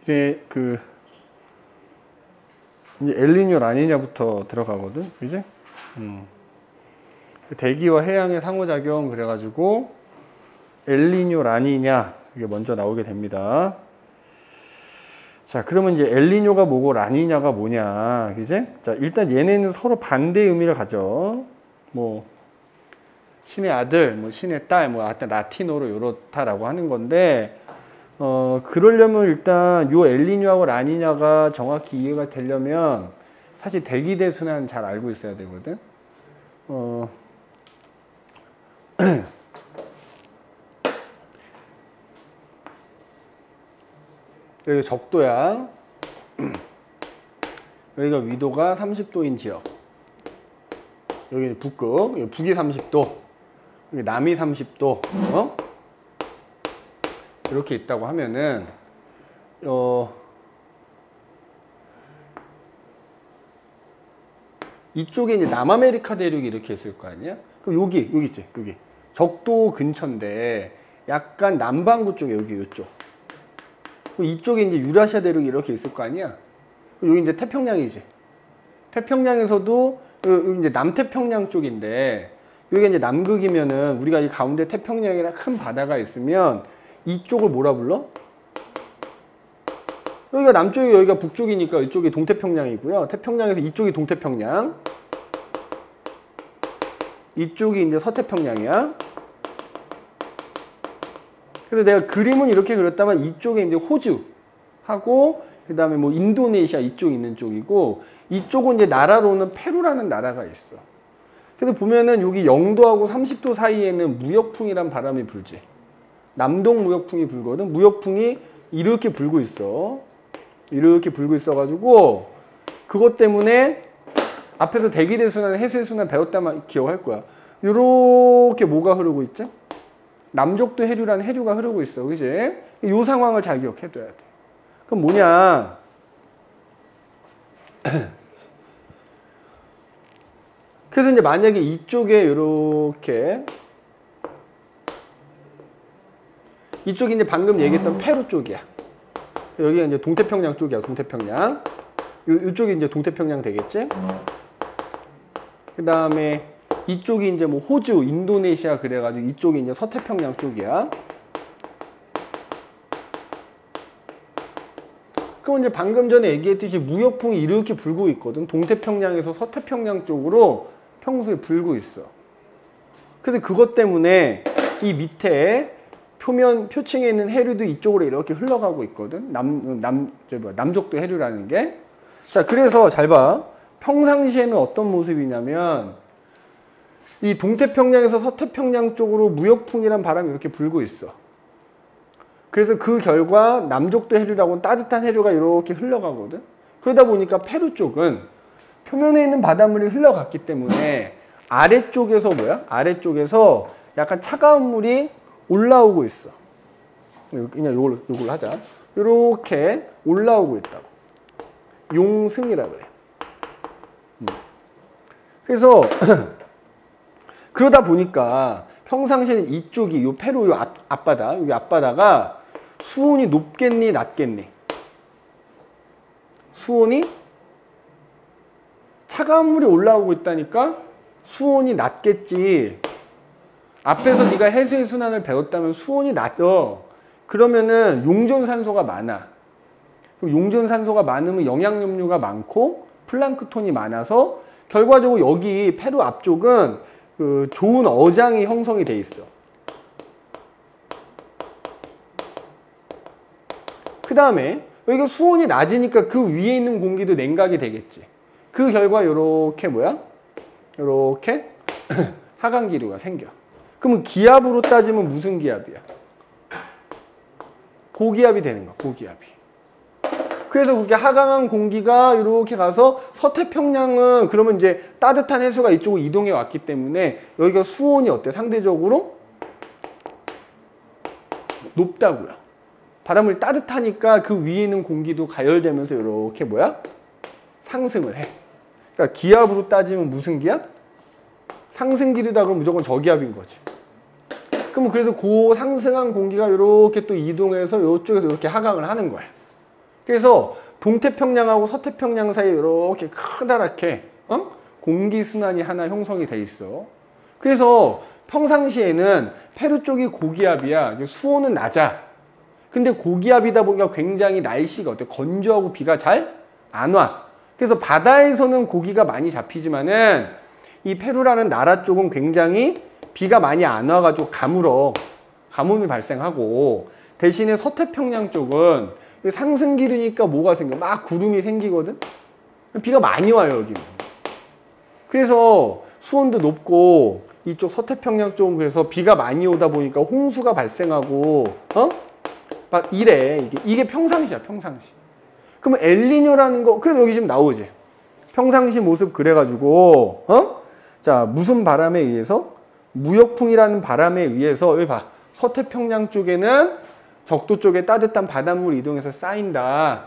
이제 이제 엘니뇨 라니냐부터 들어가거든, 그지? 대기와 해양의 상호작용 그래가지고 엘니뇨 라니냐 이게 먼저 나오게 됩니다. 자, 그러면 이제 엘니뇨가 뭐고 라니냐가 뭐냐, 그지? 자, 일단 얘네는 서로 반대의 의미를 가져. 뭐 신의 아들, 뭐 신의 딸, 뭐 하여튼 라틴어로 요렇다라고 하는 건데, 그러려면 일단 요 엘니뇨하고 라니냐가 정확히 이해가 되려면 사실 대기대순환 잘 알고 있어야 되거든. 여기 적도야. 여기가 위도가 30도인 지역. 여기 북극, 여기 북이 30도, 여기 남이 30도, 이렇게 있다고 하면은, 이쪽에 이제 남아메리카 대륙이 이렇게 있을 거 아니야? 그럼 여기 있지, 여기. 적도 근처인데, 약간 남반구 쪽에 여기 이쪽. 이쪽에 이제 유라시아 대륙이 이렇게 있을 거 아니야? 여기 이제 태평양이지. 태평양에서도 여기 이제 남태평양 쪽인데, 여기가 이제 남극이면은 우리가 이 가운데 태평양이랑 큰 바다가 있으면 이쪽을 뭐라 불러? 여기가 남쪽이 여기가 북쪽이니까 이쪽이 동태평양이고요. 태평양에서 이쪽이 동태평양, 이쪽이 이제 서태평양이야. 그래서 내가 그림은 이렇게 그렸다면 이쪽에 이제 호주하고 그 다음에 뭐 인도네시아 이쪽 있는 쪽이고, 이쪽은 이제 나라로는 페루라는 나라가 있어. 그래서 보면은 여기 0도하고 30도 사이에는 무역풍이란 바람이 불지. 남동 무역풍이 불거든. 무역풍이 이렇게 불고 있어. 이렇게 불고 있어가지고 그것 때문에 앞에서 대기대순환, 해수순환 배웠다만 기억할 거야. 이렇게 뭐가 흐르고 있죠? 남쪽도 해류라는 해류가 흐르고 있어, 그지? 이 상황을 잘 기억해둬야 돼. 그럼 뭐냐? 그래서 이제 만약에 이쪽에 이렇게 이쪽이 이제 방금 얘기했던 페루 쪽이야. 여기가 이제 동태평양 쪽이야, 동태평양. 이쪽이 이제 동태평양 되겠지? 그 다음에 이쪽이 이제 뭐 호주, 인도네시아 그래가지고 이쪽이 이제 서태평양 쪽이야. 그럼 이제 방금 전에 얘기했듯이 무역풍이 이렇게 불고 있거든. 동태평양에서 서태평양 쪽으로 평소에 불고 있어. 그래서 그것 때문에 이 밑에 표층에 있는 해류도 이쪽으로 이렇게 흘러가고 있거든. 남쪽도 해류라는 게. 자, 그래서 잘 봐. 평상시에는 어떤 모습이냐면 이 동태평양에서 서태평양 쪽으로 무역풍이란 바람이 이렇게 불고 있어. 그래서 그 결과 남쪽도 해류라고는 따뜻한 해류가 이렇게 흘러가거든. 그러다 보니까 페루 쪽은 표면에 있는 바닷물이 흘러갔기 때문에 아래쪽에서 아래쪽에서 약간 차가운 물이 올라오고 있어. 그냥 요걸로 하자. 이렇게 올라오고 있다고. 용승이라 그래. 그래서 그러다 보니까 평상시에는 이쪽이 요 페루 요 앞바다, 여기 앞바다가 수온이 높겠니, 낮겠니? 수온이 차가운 물이 올라오고 있다니까 수온이 낮겠지. 앞에서 네가 해수의 순환을 배웠다면 수온이 낮어. 그러면은 용존산소가 많아. 용존산소가 많으면 영양염류가 많고 플랑크톤이 많아서 결과적으로 여기 페루 앞쪽은 그 좋은 어장이 형성이 돼 있어. 그 다음에 여기가 수온이 낮으니까 그 위에 있는 공기도 냉각이 되겠지. 그 결과 요렇게 요렇게 하강기류가 생겨. 그러면 기압으로 따지면 무슨 기압이야? 고기압이 되는 거야, 고기압이. 그래서 그렇게 하강한 공기가 이렇게 가서 서태평양은 그러면 이제 따뜻한 해수가 이쪽으로 이동해 왔기 때문에 여기가 수온이 어때? 상대적으로 높다고요. 바닷물이 따뜻하니까 그 위에 있는 공기도 가열되면서 이렇게 상승을 해. 그러니까 기압으로 따지면 무슨 기압? 상승기류다 그러면 무조건 저기압인 거지. 그럼 그래서 그 상승한 공기가 이렇게 또 이동해서 이쪽에서 이렇게 하강을 하는 거야. 그래서 동태평양하고 서태평양 사이에 이렇게 커다랗게 공기순환이 하나 형성이 돼 있어. 그래서 평상시에는 페루 쪽이 고기압이야. 수온은 낮아. 근데 고기압이다 보니까 굉장히 날씨가 어때? 건조하고 비가 잘 안 와. 그래서 바다에서는 고기가 많이 잡히지만은 이 페루라는 나라 쪽은 굉장히 비가 많이 안 와가지고 가뭄이 발생하고, 대신에 서태평양 쪽은 상승기류니까 뭐가 생겨? 막 구름이 생기거든? 비가 많이 와요, 여기는. 그래서 수온도 높고, 이쪽 서태평양 쪽은 그래서 비가 많이 오다 보니까 홍수가 발생하고, 막 이래. 이게 평상시야, 평상시. 그러면 엘니뇨라는 거, 그래서 여기 지금 나오지. 평상시 모습 그래가지고, 자, 무슨 바람에 의해서? 무역풍이라는 바람에 의해서, 여기 봐. 서태평양 쪽에는 적도 쪽에 따뜻한 바닷물이 이동해서 쌓인다.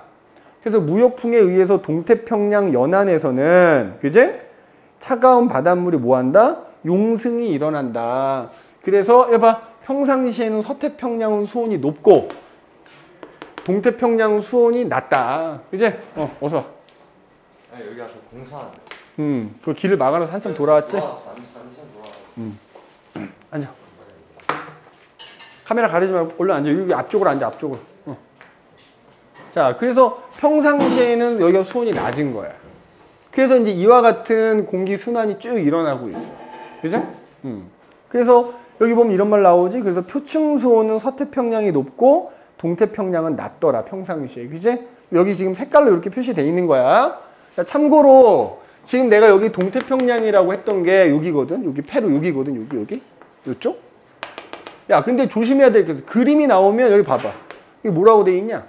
그래서 무역풍에 의해서 동태평양 연안에서는, 그제? 차가운 바닷물이 뭐 한다? 용승이 일어난다. 그래서, 여기 봐. 평상시에는 서태평양은 수온이 높고, 동태평양 수온이 낮다. 그제? 어서 와. 아니, 여기 와서 공사하는데. 그 길을 막아놔서 한참 돌아왔지? 앉아. 카메라 가리지 말고 얼른 앉아. 여기 앞쪽으로 앉아, 앞쪽으로. 자, 그래서 평상시에는 여기가 수온이 낮은 거야. 그래서 이제 이와 같은 공기 순환이 쭉 일어나고 있어. 그죠? 그래서 여기 보면 이런 말 나오지? 그래서 표층 수온은 서태평양이 높고 동태평양은 낮더라, 평상시에. 그지? 여기 지금 색깔로 이렇게 표시되어 있는 거야. 자, 참고로 지금 내가 여기 동태평양이라고 했던 게 여기거든. 여기 페루 여기거든. 여기. 이쪽? 야, 근데 조심해야 될 게, 그림이 나오면 여기 봐봐. 이게 뭐라고 돼 있냐?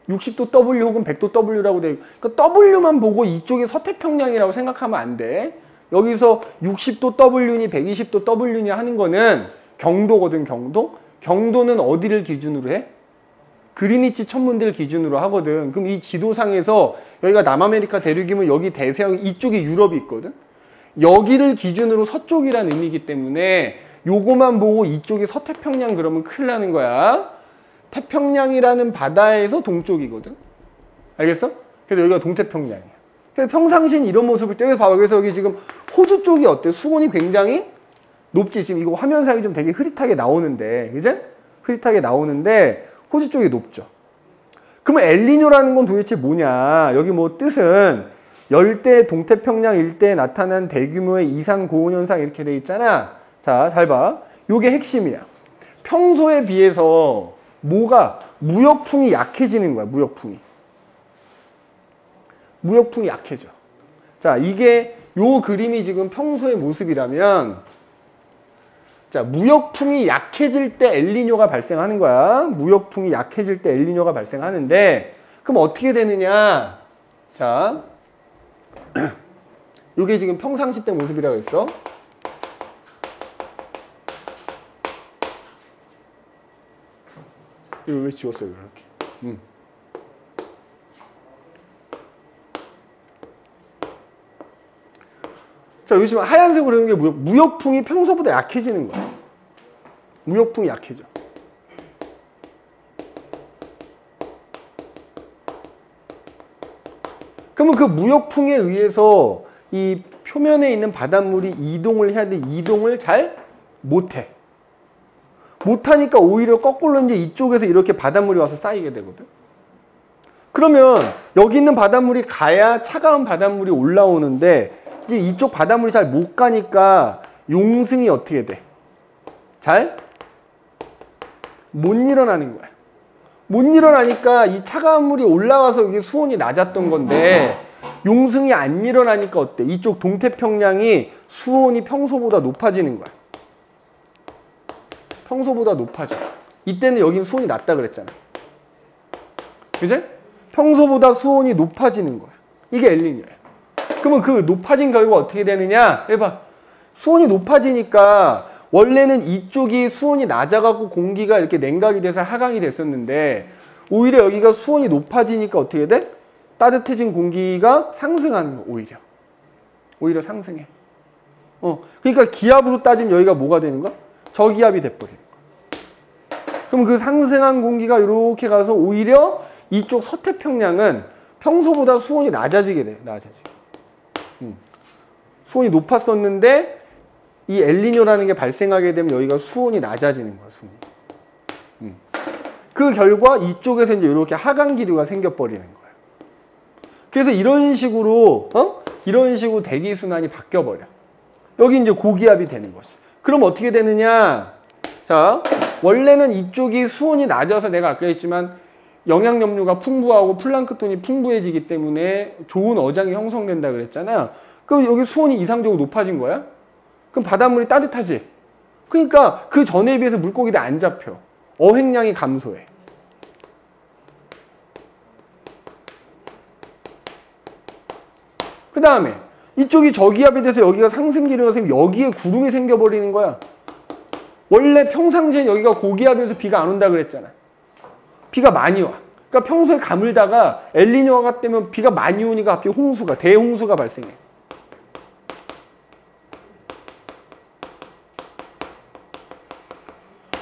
60도 W 혹은 100도 W라고 돼 있고, 그러니까 W만 보고 이쪽이 서태평양이라고 생각하면 안 돼. 여기서 60도 W니 120도 W니 하는 거는 경도거든, 경도. 경도는 어디를 기준으로 해? 그리니치 천문대를 기준으로 하거든. 그럼 이 지도상에서 여기가 남아메리카 대륙이면 여기 대서양 이쪽에 유럽이 있거든. 여기를 기준으로 서쪽이라는 의미이기 때문에 요거만 보고 이쪽이 서태평양 그러면 큰일 나는 거야. 태평양이라는 바다에서 동쪽이거든. 알겠어? 그래서 여기가 동태평양이야. 그래서 평상시엔 이런 모습을 떼서 봐봐. 그래서 여기 지금 호주 쪽이 어때? 수온이 굉장히 높지. 지금 이거 화면상이 좀 되게 흐릿하게 나오는데, 그제? 흐릿하게 나오는데 호주 쪽이 높죠. 그러면 엘니뇨라는 건 도대체 뭐냐? 여기 뭐 뜻은 열대 동태평양 일대에 나타난 대규모의 이상 고온 현상 이렇게 돼 있잖아. 자, 잘 봐. 요게 핵심이야. 평소에 비해서 뭐가 무역풍이 약해지는 거야. 무역풍이 약해져. 자, 이게 요 그림이 지금 평소의 모습이라면, 자, 무역풍이 약해질 때 엘니뇨가 발생하는 거야. 무역풍이 약해질 때 엘니뇨가 발생하는데, 그럼 어떻게 되느냐? 자, 요게 지금 평상시 때 모습이라고 했어. 이거 왜 지웠어요, 이렇게? 자, 요즘 하얀색으로 그리는 게 무역풍이 평소보다 약해지는 거야. 무역풍이 약해져. 그러면 그 무역풍에 의해서 이 표면에 있는 바닷물이 이동을 해야 돼. 이동을 잘 못해. 못하니까 오히려 거꾸로 이제 이쪽에서 이렇게 바닷물이 와서 쌓이게 되거든. 그러면 여기 있는 바닷물이 가야 차가운 바닷물이 올라오는데, 이제 이쪽 바닷물이 잘 못 가니까 용승이 어떻게 돼? 잘 못 일어나는 거야. 못 일어나니까 이 차가운 물이 올라와서 여기 수온이 낮았던 건데 용승이 안 일어나니까 어때? 이쪽 동태평양이 수온이 평소보다 높아지는 거야. 평소보다 높아져. 이때는 여긴 수온이 낮다 그랬잖아. 그제? 평소보다 수온이 높아지는 거야. 이게 엘니뇨야. 그러면 그 높아진 결과 어떻게 되느냐? 해봐. 수온이 높아지니까 원래는 이쪽이 수온이 낮아갖고 공기가 이렇게 냉각이 돼서 하강이 됐었는데, 오히려 여기가 수온이 높아지니까 어떻게 돼? 따뜻해진 공기가 상승하는 거, 오히려. 오히려 상승해. 그러니까 기압으로 따지면 여기가 뭐가 되는 거야? 저기압이 돼버리는 거야. 그럼 그 상승한 공기가 이렇게 가서 오히려 이쪽 서태평양은 평소보다 수온이 낮아지게 돼. 낮아지게. 수온이 높았었는데 이 엘니뇨라는 게 발생하게 되면 여기가 수온이 낮아지는 거야. 수온이. 그 결과 이쪽에서 이제 이렇게 하강 기류가 생겨버리는 거야. 그래서 이런 식으로 이런 식으로 대기 순환이 바뀌어 버려. 여기 이제 고기압이 되는 것이. 그럼 어떻게 되느냐? 자, 원래는 이쪽이 수온이 낮아서 내가 아까 했지만 영양염류가 풍부하고 플랑크톤이 풍부해지기 때문에 좋은 어장이 형성된다 그랬잖아. 그럼 여기 수온이 이상적으로 높아진 거야? 그럼 바닷물이 따뜻하지? 그러니까 그 전에 비해서 물고기들이 안 잡혀. 어획량이 감소해. 그 다음에 이쪽이 저기압이 돼서 여기가 상승기류가 생기고 여기에 구름이 생겨버리는 거야. 원래 평상시에 여기가 고기압에서 비가 안 온다 그랬잖아. 비가 많이 와. 그러니까 평소에 가물다가 엘니뇨가 되면 비가 많이 오니까 갑자기 홍수가, 대홍수가 발생해.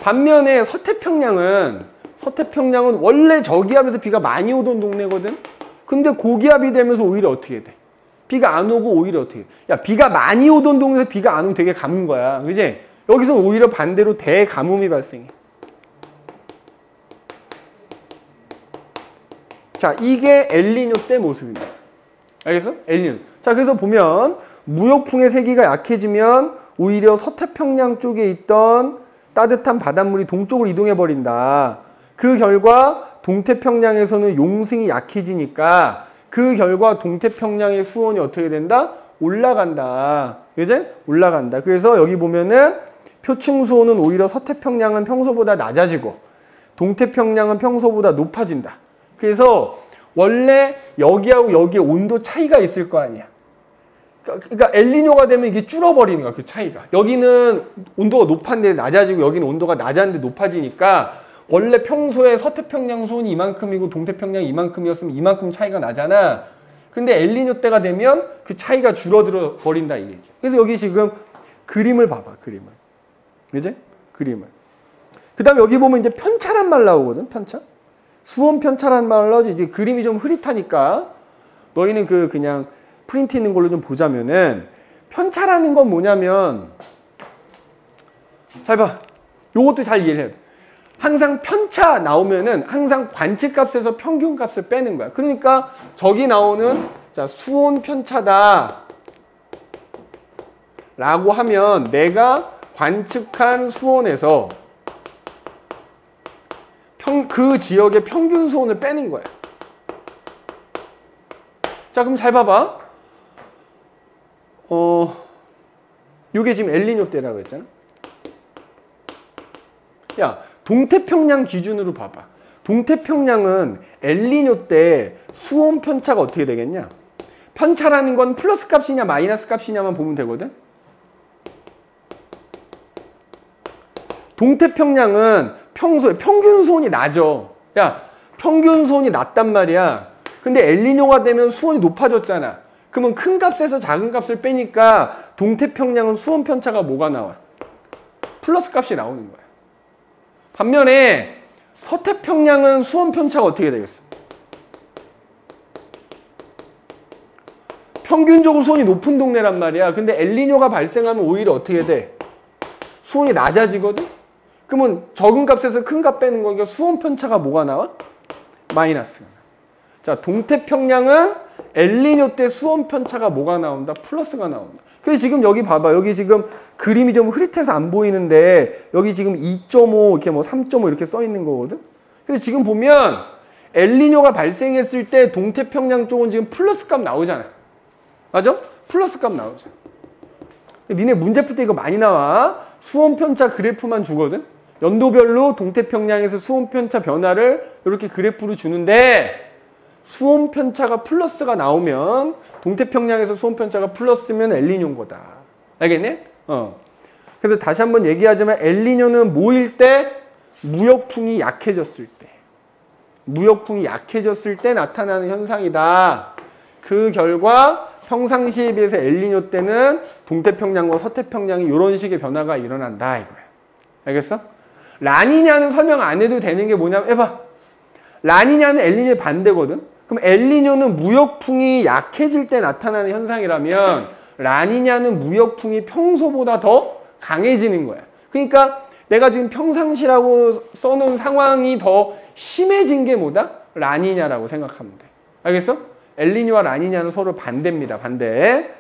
반면에 서태평양은 원래 저기압에서 비가 많이 오던 동네거든. 근데 고기압이 되면서 오히려 어떻게 돼? 비가 안 오고 오히려 어떻게 돼? 야, 비가 많이 오던 동네에서 비가 안 오면 되게 가문 거야. 그지? 여기서 오히려 반대로 대가뭄이 발생해. 자, 이게 엘니뇨 때 모습입니다. 알겠어? 엘니뇨. 자, 그래서 보면 무역풍의 세기가 약해지면 오히려 서태평양 쪽에 있던 따뜻한 바닷물이 동쪽으로 이동해 버린다. 그 결과 동태평양에서는 용승이 약해지니까 그 결과 동태평양의 수온이 어떻게 된다? 올라간다. 그지? 올라간다. 그래서 여기 보면은 표층 수온은 오히려 서태평양은 평소보다 낮아지고 동태평양은 평소보다 높아진다. 그래서 원래 여기하고 여기에 온도 차이가 있을 거 아니야. 그러니까 엘니뇨가 되면 이게 줄어버리는 거야. 그 차이가. 여기는 온도가 높았는데 낮아지고 여기는 온도가 낮았는데 높아지니까 원래 평소에 서태평양 수온이 이만큼이고 동태평양이 이만큼이었으면 이만큼 차이가 나잖아. 근데 엘니뇨 때가 되면 그 차이가 줄어들어 버린다 이 얘기야. 그래서 여기 지금 그림을 봐봐. 그림을. 그지? 그림을. 그 다음에 여기 보면 이제 편차란 말 나오거든. 편차. 수온 편차란 말 나오지. 이제 그림이 좀 흐릿하니까 너희는 그냥 프린트 있는 걸로 좀 보자면은 편차라는 건 뭐냐면 잘 봐. 요것도 잘 이해를 해야 돼. 항상 편차 나오면은 항상 관측값에서 평균값을 빼는 거야. 그러니까 저기 나오는 자 수온 편차다 라고 하면 내가 관측한 수온에서 그 지역의 평균 수온을 빼는 거야. 자, 그럼 잘 봐봐. 요게 지금 엘니뇨 때라고 했잖아. 야, 동태평양 기준으로 봐봐. 동태평양은 엘니뇨 때 수온 편차가 어떻게 되겠냐? 편차라는 건 플러스 값이냐 마이너스 값이냐만 보면 되거든. 동태평양은 평소에 평균 수온이 낮아. 야, 평균 수온이 낮단 말이야. 근데 엘니뇨가 되면 수온이 높아졌잖아. 그러면 큰 값에서 작은 값을 빼니까 동태평양은 수온 편차가 뭐가 나와? 플러스 값이 나오는 거야. 반면에 서태평양은 수온 편차가 어떻게 되겠어? 평균적으로 수온이 높은 동네란 말이야. 근데 엘니뇨가 발생하면 오히려 어떻게 돼? 수온이 낮아지거든? 그러면 적은 값에서 큰 값 빼는 거니까 수온 편차가 뭐가 나와? 마이너스가 나와. 자, 동태평양은 엘니뇨 때 수온 편차가 뭐가 나온다? 플러스가 나온다. 그래서 지금 여기 봐봐. 여기 지금 그림이 좀 흐릿해서 안 보이는데 여기 지금 2.5 이렇게 뭐 3.5 이렇게 써 있는 거거든. 근데 지금 보면 엘니뇨가 발생했을 때 동태평양 쪽은 지금 플러스 값 나오잖아. 맞아? 플러스 값 나오잖아. 니네 문제 풀 때 이거 많이 나와. 수온 편차 그래프만 주거든. 연도별로 동태평양에서 수온 편차 변화를 이렇게 그래프로 주는데 수온 편차가 플러스가 나오면 동태평양에서 수온 편차가 플러스면 엘니뇨인 거다. 알겠네? 그래서 다시 한번 얘기하자면 엘니뇨는 뭐일 때? 무역풍이 약해졌을 때. 무역풍이 약해졌을 때 나타나는 현상이다. 그 결과 평상시에 비해서 엘니뇨 때는 동태평양과 서태평양이 이런 식의 변화가 일어난다 이거야. 알겠어? 라니냐는 설명 안 해도 되는 게 뭐냐면 해봐. 라니냐는 엘니뇨의 반대거든. 그럼 엘니뇨는 무역풍이 약해질 때 나타나는 현상이라면 라니냐는 무역풍이 평소보다 더 강해지는 거야. 그러니까 내가 지금 평상시라고 써놓은 상황이 더 심해진 게 뭐다? 라니냐라고 생각하면 돼. 알겠어? 엘니뇨와 라니냐는 서로 반대입니다. 반대.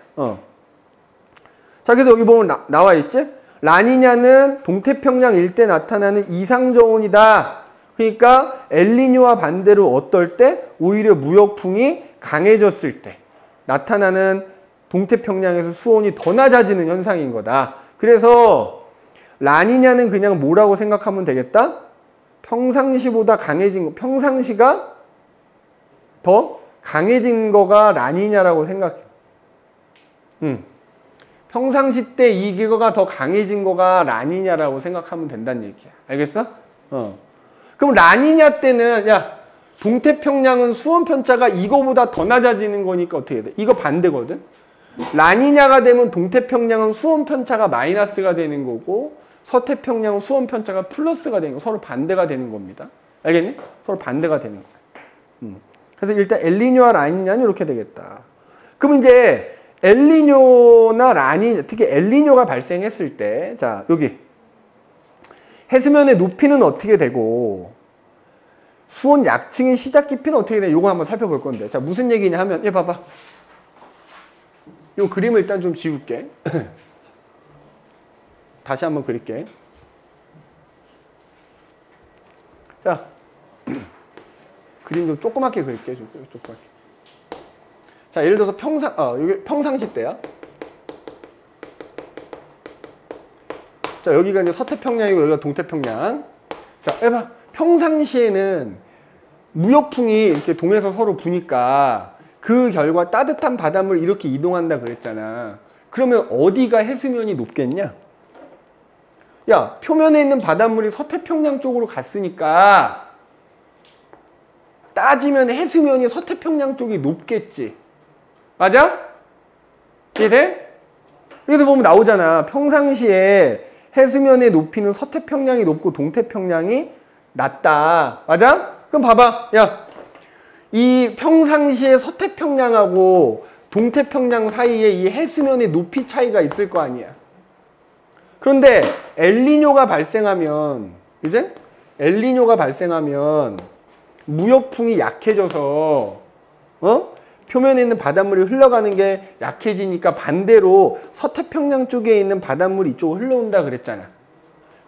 자, 그래서 여기 보면 나와 있지? 라니냐는 동태평양 일대 나타나는 이상저온이다. 그러니까 엘니뇨와 반대로 어떨 때? 오히려 무역풍이 강해졌을 때 나타나는 동태평양에서 수온이 더 낮아지는 현상인 거다. 그래서 라니냐는 그냥 뭐라고 생각하면 되겠다? 평상시보다 강해진 거, 평상시가 더 강해진 거가 라니냐라고 생각해. 평상시 때 이 기거가 더 강해진 거가 라니냐라고 생각하면 된다는 얘기야. 알겠어? 그럼 라니냐 때는 야 동태평양은 수온 편차가 이거보다 더 낮아지는 거니까 어떻게 돼? 이거 반대거든? 라니냐가 되면 동태평양은 수온 편차가 마이너스가 되는 거고 서태평양은 수온 편차가 플러스가 되는 거, 서로 반대가 되는 겁니다. 알겠니? 서로 반대가 되는 거야. 그래서 일단 엘니뇨와 라니냐는 이렇게 되겠다. 그럼 이제 엘니뇨나 라니냐, 특히 엘니뇨가 발생했을 때, 자 여기 해수면의 높이는 어떻게 되고 수온 약층의 시작 깊이는 어떻게 돼? 요거 한번 살펴볼 건데, 자 무슨 얘기냐 하면, 얘 봐봐. 요 그림을 일단 좀 지울게. 다시 한번 그릴게. 자, 그림 좀 조그맣게 그릴게. 좀 조그맣게. 자, 예를 들어서 여기 평상시 때야. 자, 여기가 이제 서태평양이고 여기가 동태평양. 자, 해봐. 평상시에는 무역풍이 이렇게 동에서 서로 부니까 그 결과 따뜻한 바닷물이 이렇게 이동한다 그랬잖아. 그러면 어디가 해수면이 높겠냐? 야, 표면에 있는 바닷물이 서태평양 쪽으로 갔으니까 따지면 해수면이 서태평양 쪽이 높겠지. 맞아? 이해돼? 여기서 보면 나오잖아. 평상시에 해수면의 높이는 서태평양이 높고 동태평양이 낮다. 맞아? 그럼 봐봐. 야, 이 평상시에 서태평양하고 동태평양 사이에 이 해수면의 높이 차이가 있을 거 아니야. 그런데 엘니뇨가 발생하면, 이제 엘니뇨가 발생하면 무역풍이 약해져서 표면에 있는 바닷물이 흘러가는 게 약해지니까 반대로 서태평양 쪽에 있는 바닷물이 이쪽으로 흘러온다 그랬잖아.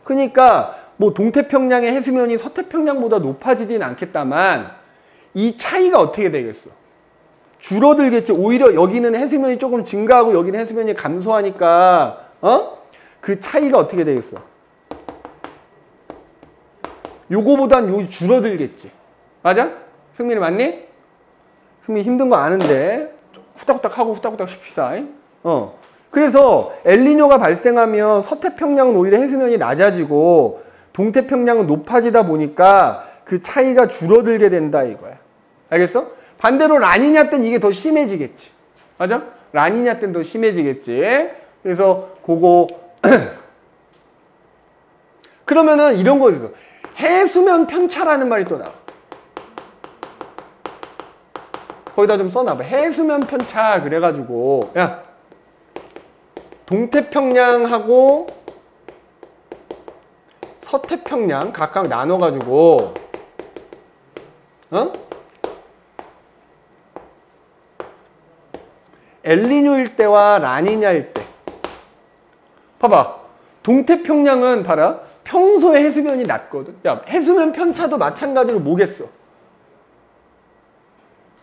그러니까 뭐 동태평양의 해수면이 서태평양보다 높아지진 않겠다만 이 차이가 어떻게 되겠어? 줄어들겠지. 오히려 여기는 해수면이 조금 증가하고 여기는 해수면이 감소하니까 그 차이가 어떻게 되겠어? 요거보단 요 줄어들겠지. 맞아? 승민이 맞니? 승민이 힘든 거 아는데 후딱후딱 하고 후딱후딱 쉽시다. 그래서 엘니뇨가 발생하면 서태평양은 오히려 해수면이 낮아지고 동태평양은 높아지다 보니까 그 차이가 줄어들게 된다 이거야. 알겠어? 반대로 라니냐 때는 이게 더 심해지겠지. 맞아? 라니냐 때는 더 심해지겠지. 그래서 그거 그러면은 이런 거 있어. 해수면 편차라는 말이 또 나와. 거기다 좀 써놔봐. 해수면 편차 그래가지고 야 동태평양하고 서태평양 각각 나눠가지고 엘니뇨일 때와 라니냐일 때 봐봐. 동태평양은 봐라. 평소에 해수면이 낮거든. 야, 해수면 편차도 마찬가지로 뭐겠어?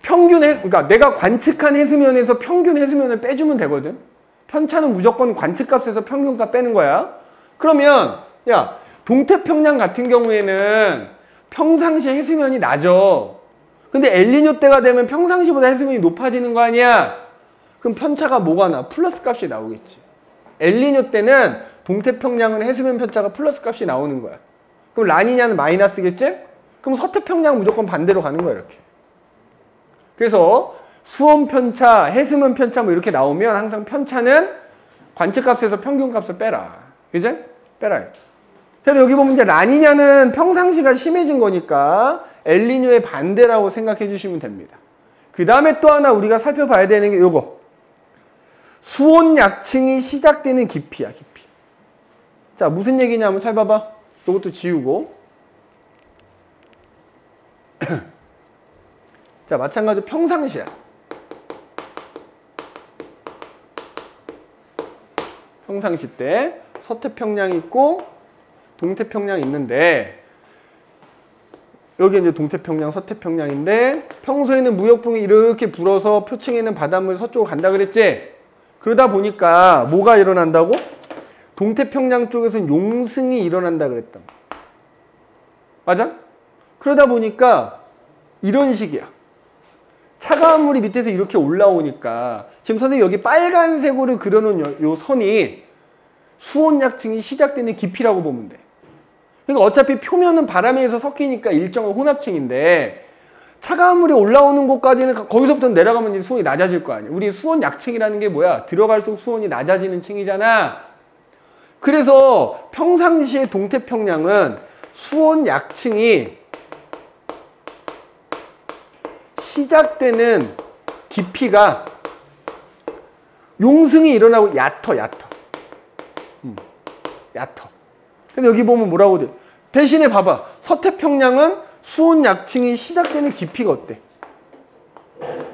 그러니까 내가 관측한 해수면에서 평균 해수면을 빼주면 되거든. 편차는 무조건 관측값에서 평균값 빼는 거야. 그러면 야, 동태평양 같은 경우에는 평상시 해수면이 낮아. 근데 엘니뇨 때가 되면 평상시보다 해수면이 높아지는 거 아니야? 그럼 편차가 뭐가 나? 플러스 값이 나오겠지. 엘니뇨 때는 동태평양은 해수면 편차가 플러스 값이 나오는 거야. 그럼 라니냐는 마이너스겠지? 그럼 서태평양 무조건 반대로 가는 거야, 이렇게. 그래서 수온 편차, 해수면 편차 뭐 이렇게 나오면 항상 편차는 관측값에서 평균값을 빼라. 그지? 빼라. 그래서 여기 보면 이제 라니냐는 평상시가 심해진 거니까 엘니뇨의 반대라고 생각해 주시면 됩니다. 그 다음에 또 하나 우리가 살펴봐야 되는 게 요거. 수온 약층이 시작되는 깊이야, 깊이. 자, 무슨 얘기냐면 잘 봐봐. 요것도 지우고. 자, 마찬가지로 평상시야. 평상시 때 서태평양 있고 동태평양 있는데 여기 이제 동태평양, 서태평양인데 평소에는 무역풍이 이렇게 불어서 표층에 있는 바닷물이 서쪽으로 간다 그랬지? 그러다 보니까 뭐가 일어난다고? 동태평양 쪽에서는 용승이 일어난다 그랬다. 맞아? 그러다 보니까 이런 식이야. 차가운 물이 밑에서 이렇게 올라오니까 지금 선생님이 여기 빨간색으로 그려놓은 요 선이 수온약층이 시작되는 깊이라고 보면 돼. 그러니까 어차피 표면은 바람에 의해서 섞이니까 일정한 혼합층인데 차가운 물이 올라오는 곳까지는 거기서부터 내려가면 이제 수온이 낮아질 거 아니야. 우리 수온약층이라는 게 뭐야? 들어갈수록 수온이 낮아지는 층이잖아. 그래서 평상시의 동태평양은 수온약층이 시작되는 깊이가 용승이 일어나고 얕어. 얕어. 근데 여기 보면 뭐라고 돼? 대신에 봐봐. 서태평양은 수온 약층이 시작되는 깊이가 어때?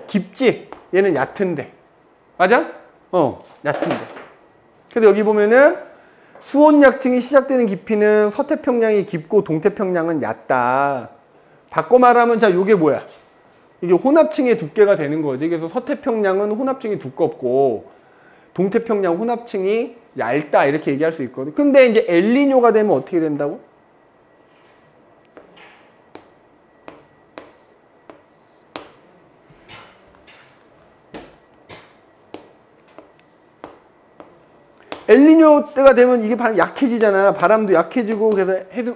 깊지? 얘는 얕은데. 맞아? 얕은데. 근데 여기 보면은 수온 약층이 시작되는 깊이는 서태평양이 깊고 동태평양은 얕다. 바꿔 말하면 자, 요게 뭐야? 이게 혼합층의 두께가 되는 거지. 그래서 서태평양은 혼합층이 두껍고 동태평양 혼합층이 얇다 이렇게 얘기할 수 있거든. 근데 이제 엘니뇨가 되면 어떻게 된다고? 엘니뇨 때가 되면 이게 바람 약해지잖아. 바람도 약해지고 그래서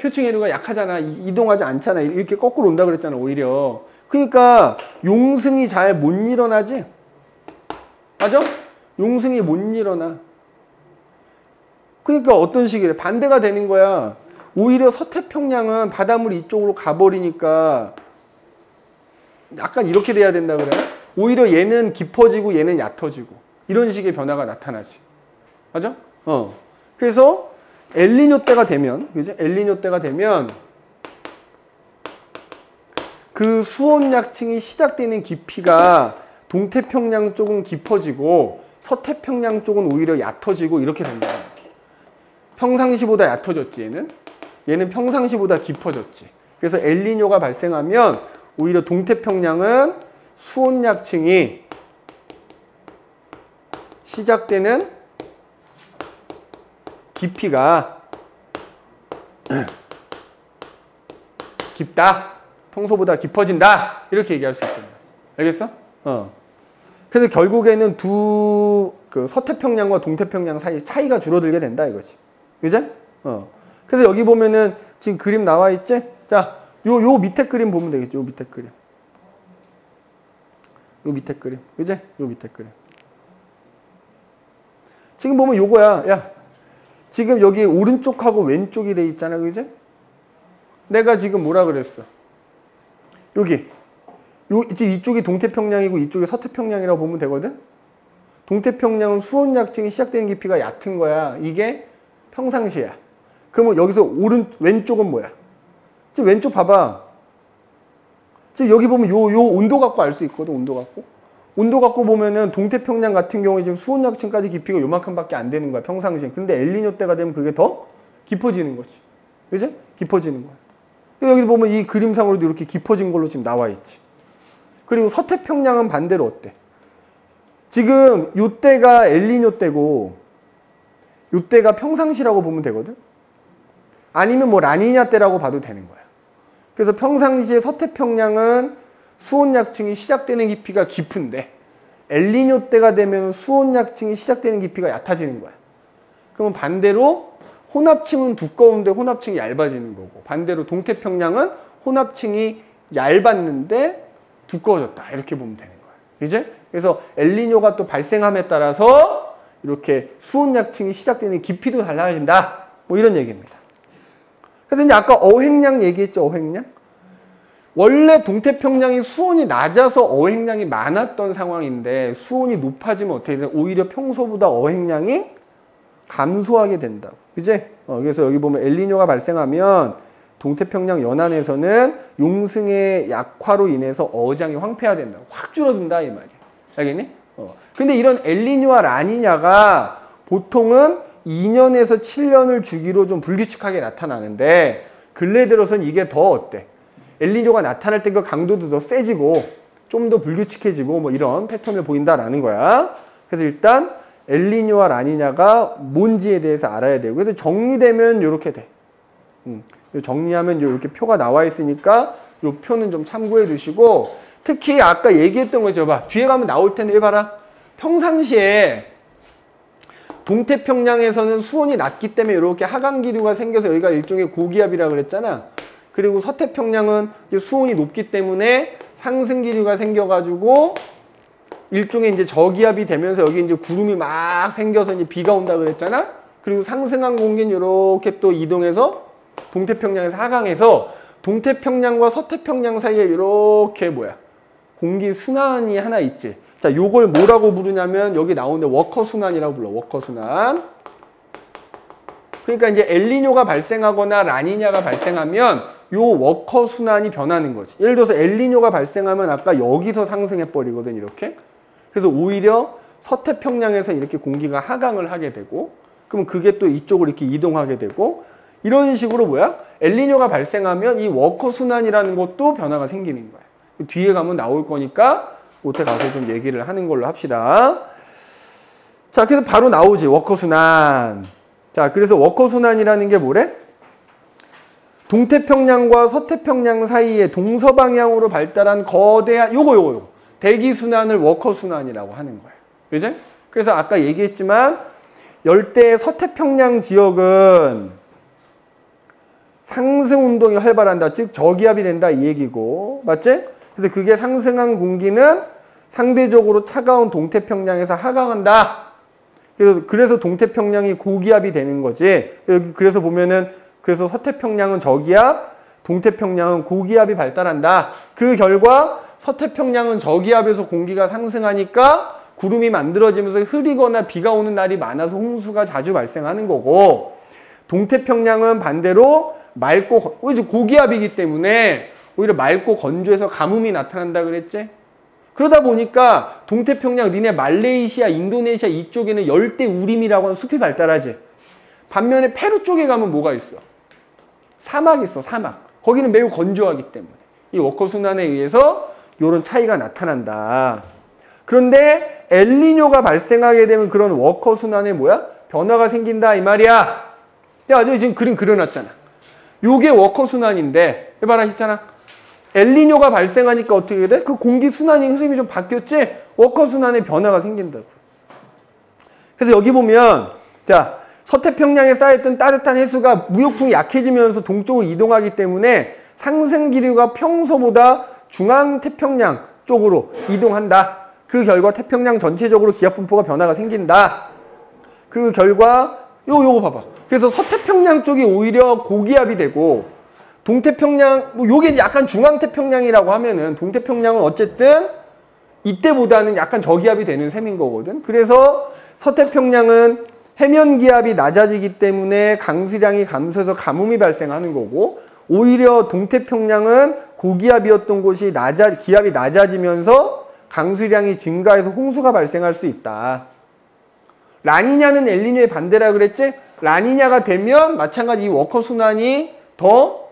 표층 해류가 약하잖아. 이동하지 않잖아. 이렇게 거꾸로 온다 그랬잖아. 오히려. 그러니까 용승이 잘 못 일어나지? 맞아? 용승이 못 일어나. 그러니까 어떤 식이래? 반대가 되는 거야. 오히려 서태평양은 바닷물이 이쪽으로 가버리니까 약간 이렇게 돼야 된다 그래. 오히려 얘는 깊어지고 얘는 얕아지고 이런 식의 변화가 나타나지. 맞아? 그래서 엘니뇨 때가 되면, 그죠? 엘니뇨 때가 되면 그 수온약층이 시작되는 깊이가 동태평양 쪽은 깊어지고 서태평양 쪽은 오히려 얕아지고 이렇게 된다. 평상시보다 얕아졌지 얘는. 얘는 평상시보다 깊어졌지. 그래서 엘니뇨가 발생하면 오히려 동태평양은 수온약층이 시작되는 깊이가 깊다. 평소보다 깊어진다. 이렇게 얘기할 수 있다. 알겠어? 그래서 결국에는 그 서태평양과 동태평양 사이 차이가 줄어들게 된다 이거지. 그죠? 그래서 여기 보면은 지금 그림 나와 있지? 자, 요 밑에 그림 보면 되겠죠. 요 밑에 그림. 요 밑에 그림. 그지? 요 밑에 그림. 지금 보면 요거야. 야, 지금 여기 오른쪽하고 왼쪽이 돼 있잖아. 그지? 내가 지금 뭐라 그랬어? 여기. 지금 이쪽이 동태평양이고 이쪽이 서태평양이라고 보면 되거든? 동태평양은 수온약층이 시작되는 깊이가 얕은 거야. 이게 평상시야. 그러면 여기서 왼쪽은 뭐야? 지금 왼쪽 봐봐. 지금 여기 보면 요 온도 갖고 알 수 있거든, 온도 갖고. 온도 갖고 보면은 동태평양 같은 경우에 지금 수온약층까지 깊이가 요만큼밖에 안 되는 거야, 평상시에. 근데 엘니뇨 때가 되면 그게 더 깊어지는 거지. 그지? 깊어지는 거야. 여기 보면 이 그림상으로도 이렇게 깊어진 걸로 지금 나와 있지. 그리고 서태평양은 반대로 어때? 지금 요때가 엘니뇨 때고 요때가 평상시라고 보면 되거든? 아니면 뭐 라니냐 때라고 봐도 되는 거야. 그래서 평상시에 서태평양은 수온약층이 시작되는 깊이가 깊은데 엘니뇨 때가 되면 수온약층이 시작되는 깊이가 얕아지는 거야. 그러면 반대로 혼합층은 두꺼운데 혼합층이 얇아지는 거고 반대로 동태평양은 혼합층이 얇았는데 두꺼워졌다. 이렇게 보면 되는 거야. 그지? 그래서 엘니뇨가 또 발생함에 따라서 이렇게 수온약층이 시작되는 깊이도 달라진다. 뭐 이런 얘기입니다. 그래서 이제 아까 어획량 얘기했죠. 어획량. 원래 동태평양이 수온이 낮아서 어획량이 많았던 상황인데 수온이 높아지면 어떻게 돼? 오히려 평소보다 어획량이 감소하게 된다고. 그지? 그래서 여기 보면 엘니뇨가 발생하면 동태평양 연안에서는 용승의 약화로 인해서 어장이 황폐화된다고. 확 줄어든다 이 말이야. 알겠니? 근데 이런 엘니뇨와 라니냐가 보통은 2년에서 7년을 주기로 좀 불규칙하게 나타나는데 근래 들어서는 이게 더 어때? 엘니뇨가 나타날 때 그 강도도 더 세지고 좀 더 불규칙해지고 뭐 이런 패턴을 보인다라는 거야. 그래서 일단 엘니뇨와 라니냐가 뭔지에 대해서 알아야 되고 그래서 정리되면 이렇게 돼. 정리하면 이렇게 표가 나와 있으니까 이 표는 좀 참고해 두시고 특히 아까 얘기했던 거죠. 봐. 뒤에 가면 나올 텐데 봐라. 평상시에 동태평양에서는 수온이 낮기 때문에 이렇게 하강기류가 생겨서 여기가 일종의 고기압이라고 그랬잖아. 그리고 서태평양은 이제 수온이 높기 때문에 상승기류가 생겨가지고 일종의 이제 저기압이 되면서 여기 이제 구름이 막 생겨서 이제 비가 온다 그랬잖아. 그리고 상승한 공기는 이렇게 또 이동해서 동태평양에서 하강해서 동태평양과 서태평양 사이에 이렇게 뭐야? 공기 순환이 하나 있지. 자, 요걸 뭐라고 부르냐면 여기 나오는데 워커 순환이라고 불러. 워커 순환. 그러니까 이제 엘니뇨가 발생하거나 라니냐가 발생하면 요 워커 순환이 변하는 거지. 예를 들어서 엘니뇨가 발생하면 아까 여기서 상승해 버리거든 이렇게. 그래서 오히려 서태평양에서 이렇게 공기가 하강을 하게 되고 그러면 그게 또 이쪽으로 이렇게 이동하게 되고 이런 식으로 뭐야? 엘니뇨가 발생하면 이 워커 순환이라는 것도 변화가 생기는 거야. 뒤에 가면 나올 거니까 그때 가서 좀 얘기를 하는 걸로 합시다. 자, 그래서 바로 나오지. 워커 순환. 자, 그래서 워커 순환이라는 게 뭐래? 동태평양과 서태평양 사이에 동서방향으로 발달한 거대한 요거 대기 순환을 워커 순환이라고 하는 거예요. 그죠? 그래서 아까 얘기했지만 열대 서태평양 지역은 상승 운동이 활발한다. 즉 저기압이 된다 이 얘기고. 맞지? 그래서 그게 상승한 공기는 상대적으로 차가운 동태평양에서 하강한다. 그래서 동태평양이 고기압이 되는 거지. 여기 그래서 보면은 그래서 서태평양은 저기압, 동태평양은 고기압이 발달한다. 그 결과 서태평양은 저기압에서 공기가 상승하니까 구름이 만들어지면서 흐리거나 비가 오는 날이 많아서 홍수가 자주 발생하는 거고 동태평양은 반대로 맑고 고기압이기 때문에 오히려 맑고 건조해서 가뭄이 나타난다 그랬지? 그러다 보니까 동태평양, 니네 말레이시아, 인도네시아 이쪽에는 열대 우림이라고 하는 숲이 발달하지. 반면에 페루 쪽에 가면 뭐가 있어? 사막이 있어, 사막. 거기는 매우 건조하기 때문에. 이 워커 순환에 의해서 이런 차이가 나타난다. 그런데 엘니뇨가 발생하게 되면 그런 워커 순환에 뭐야? 변화가 생긴다 이 말이야. 내가 지금 그림 그려놨잖아. 요게 워커 순환인데 해봐라 했잖아. 엘니뇨가 발생하니까 어떻게 돼? 그 공기 순환이 흐름이 좀 바뀌었지? 워커 순환에 변화가 생긴다고. 그래서 여기 보면 자 서태평양에 쌓였던 따뜻한 해수가 무역풍이 약해지면서 동쪽으로 이동하기 때문에 상승 기류가 평소보다 중앙태평양 쪽으로 이동한다. 그 결과 태평양 전체적으로 기압 분포가 변화가 생긴다. 그 결과 요거 봐봐. 그래서 서태평양 쪽이 오히려 고기압이 되고 동태평양 뭐 요게 약간 중앙태평양이라고 하면은 동태평양은 어쨌든 이때보다는 약간 저기압이 되는 셈인 거거든. 그래서 서태평양은 해면 기압이 낮아지기 때문에 강수량이 감소해서 가뭄이 발생하는 거고 오히려 동태평양은 고기압이었던 곳이 기압이 낮아지면서 강수량이 증가해서 홍수가 발생할 수 있다. 라니냐는 엘니뇨의 반대라 그랬지? 라니냐가 되면 마찬가지 이 워커 순환이 더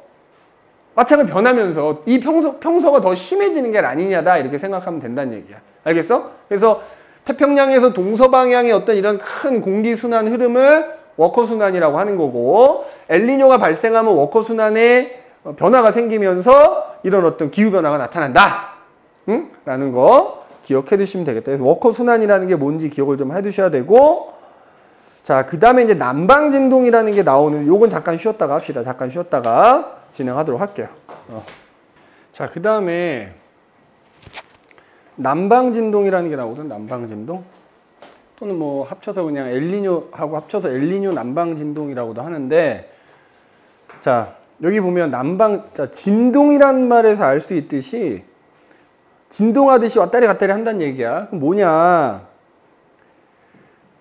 마찬가지 변하면서 이 평서가 더 심해지는 게 라니냐다 이렇게 생각하면 된다는 얘기야. 알겠어? 그래서 태평양에서 동서방향의 어떤 이런 큰 공기순환 흐름을 워커순환이라고 하는 거고 엘니뇨가 발생하면 워커순환에 변화가 생기면서 이런 어떤 기후변화가 나타난다. 응? 라는 거 기억해 두시면 되겠다. 그래서 워커순환이라는 게 뭔지 기억을 좀 해두셔야 되고 자, 그 다음에 이제 남방진동이라는 게 나오는 요건 잠깐 쉬었다가 합시다. 잠깐 쉬었다가 진행하도록 할게요. 자, 그 다음에 남방진동이라는 게 나오거든. 남방진동. 또는 뭐 합쳐서 그냥 엘니뇨하고 합쳐서 엘니뇨 남방 진동이라고도 하는데, 자 여기 보면 자 진동이란 말에서 알 수 있듯이 진동하듯이 왔다리 갔다리 한다는 얘기야. 그럼 뭐냐?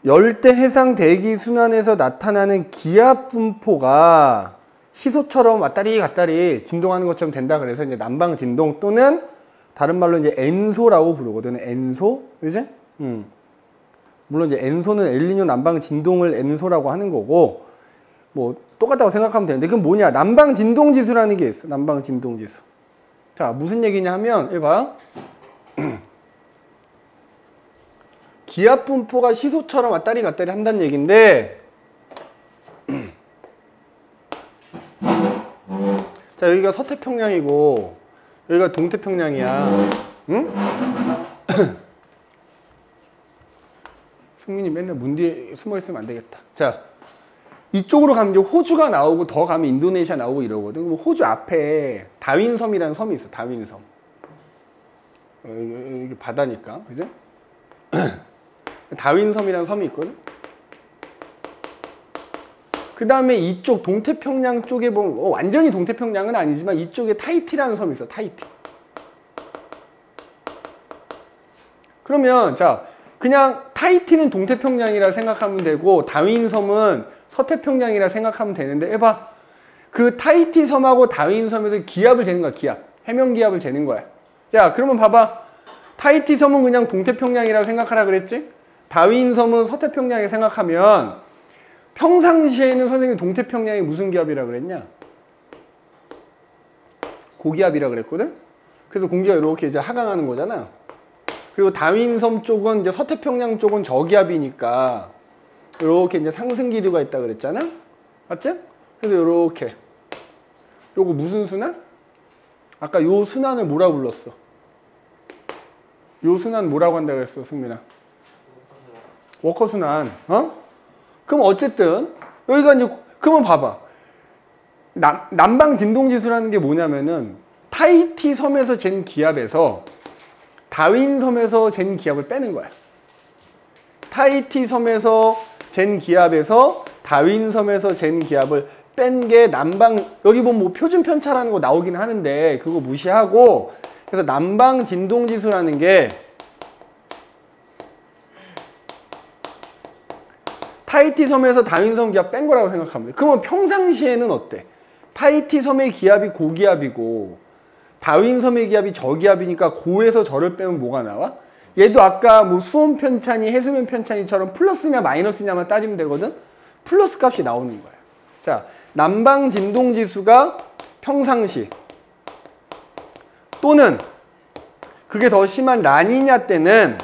열대 해상 대기 순환에서 나타나는 기압 분포가 시소처럼 왔다리 갔다리 진동하는 것처럼 된다. 그래서 이제 남방 진동 또는 다른 말로 이제 엔소라고 부르거든. 엔소, 그지? 물론 이제 엔소는 엘니뇨 남방 진동을 엔소라고 하는 거고, 뭐 똑같다고 생각하면 되는데, 그건 뭐냐? 남방 진동 지수라는 게 있어. 남방 진동 지수. 자, 무슨 얘기냐 하면, 이거 봐. 기압 분포가 시소처럼 왔다리 갔다리 한다는 얘기인데, 자 여기가 서태평양이고 여기가 동태평양이야. 응? 승민이 맨날 문 뒤에 숨어 있으면 안 되겠다. 자 이쪽으로 가면 이제 호주가 나오고 더 가면 인도네시아 나오고 이러거든. 그럼 호주 앞에 다윈섬이라는 섬이 있어. 다윈섬. 여기 바다니까, 그죠? 다윈섬이라는 섬이 있거든. 그 다음에 이쪽 동태평양 쪽에 보면 완전히 동태평양은 아니지만 이쪽에 타히티라는 섬이 있어. 타히티. 그러면 자 그냥 타히티는 동태평양이라 생각하면 되고 다윈섬은 서태평양이라 생각하면 되는데, 해봐. 그 타히티 섬하고 다윈섬에서 기압을 재는 거야. 기압. 해면 기압을 재는 거야. 야 그러면 봐봐. 타히티 섬은 그냥 동태평양이라고 생각하라 그랬지? 다윈섬은 서태평양이라고 생각하면 평상시에는 선생님이 동태평양이 무슨 기압이라 그랬냐? 고기압이라 그랬거든? 그래서 공기가 이렇게 이제 하강하는 거잖아. 그리고 다윈섬 쪽은 이제 서태평양 쪽은 저기압이니까 이렇게 이제 상승 기류가 있다 그랬잖아? 맞지? 그래서 이렇게. 요거 무슨 순환? 아까 요 순환을 뭐라 불렀어? 요 순환 뭐라고 한다 그랬어, 승민아? 워커 순환. 어? 그럼 어쨌든 여기가 이제 그러면 봐봐. 남방 진동 지수라는 게 뭐냐면은 타히티 섬에서 잰 기압에서 다윈 섬에서 잰 기압을 빼는 거야. 타히티 섬에서 잰 기압에서 다윈 섬에서 잰 기압을 뺀 게 남방, 여기 보면 뭐 표준 편차라는 거 나오긴 하는데 그거 무시하고, 그래서 남방 진동 지수라는 게 타히티 섬에서 다윈 섬 기압 뺀 거라고 생각하면 돼. 그러면 평상시에는 어때? 타히티 섬의 기압이 고기압이고 다윈 섬의 기압이 저기압이니까 고에서 저를 빼면 뭐가 나와? 얘도 아까 뭐 수온 편차니 해수면 편차니처럼 플러스냐 마이너스냐만 따지면 되거든? 플러스 값이 나오는 거야. 자, 남방 진동 지수가 평상시 또는 그게 더 심한 라니냐 때는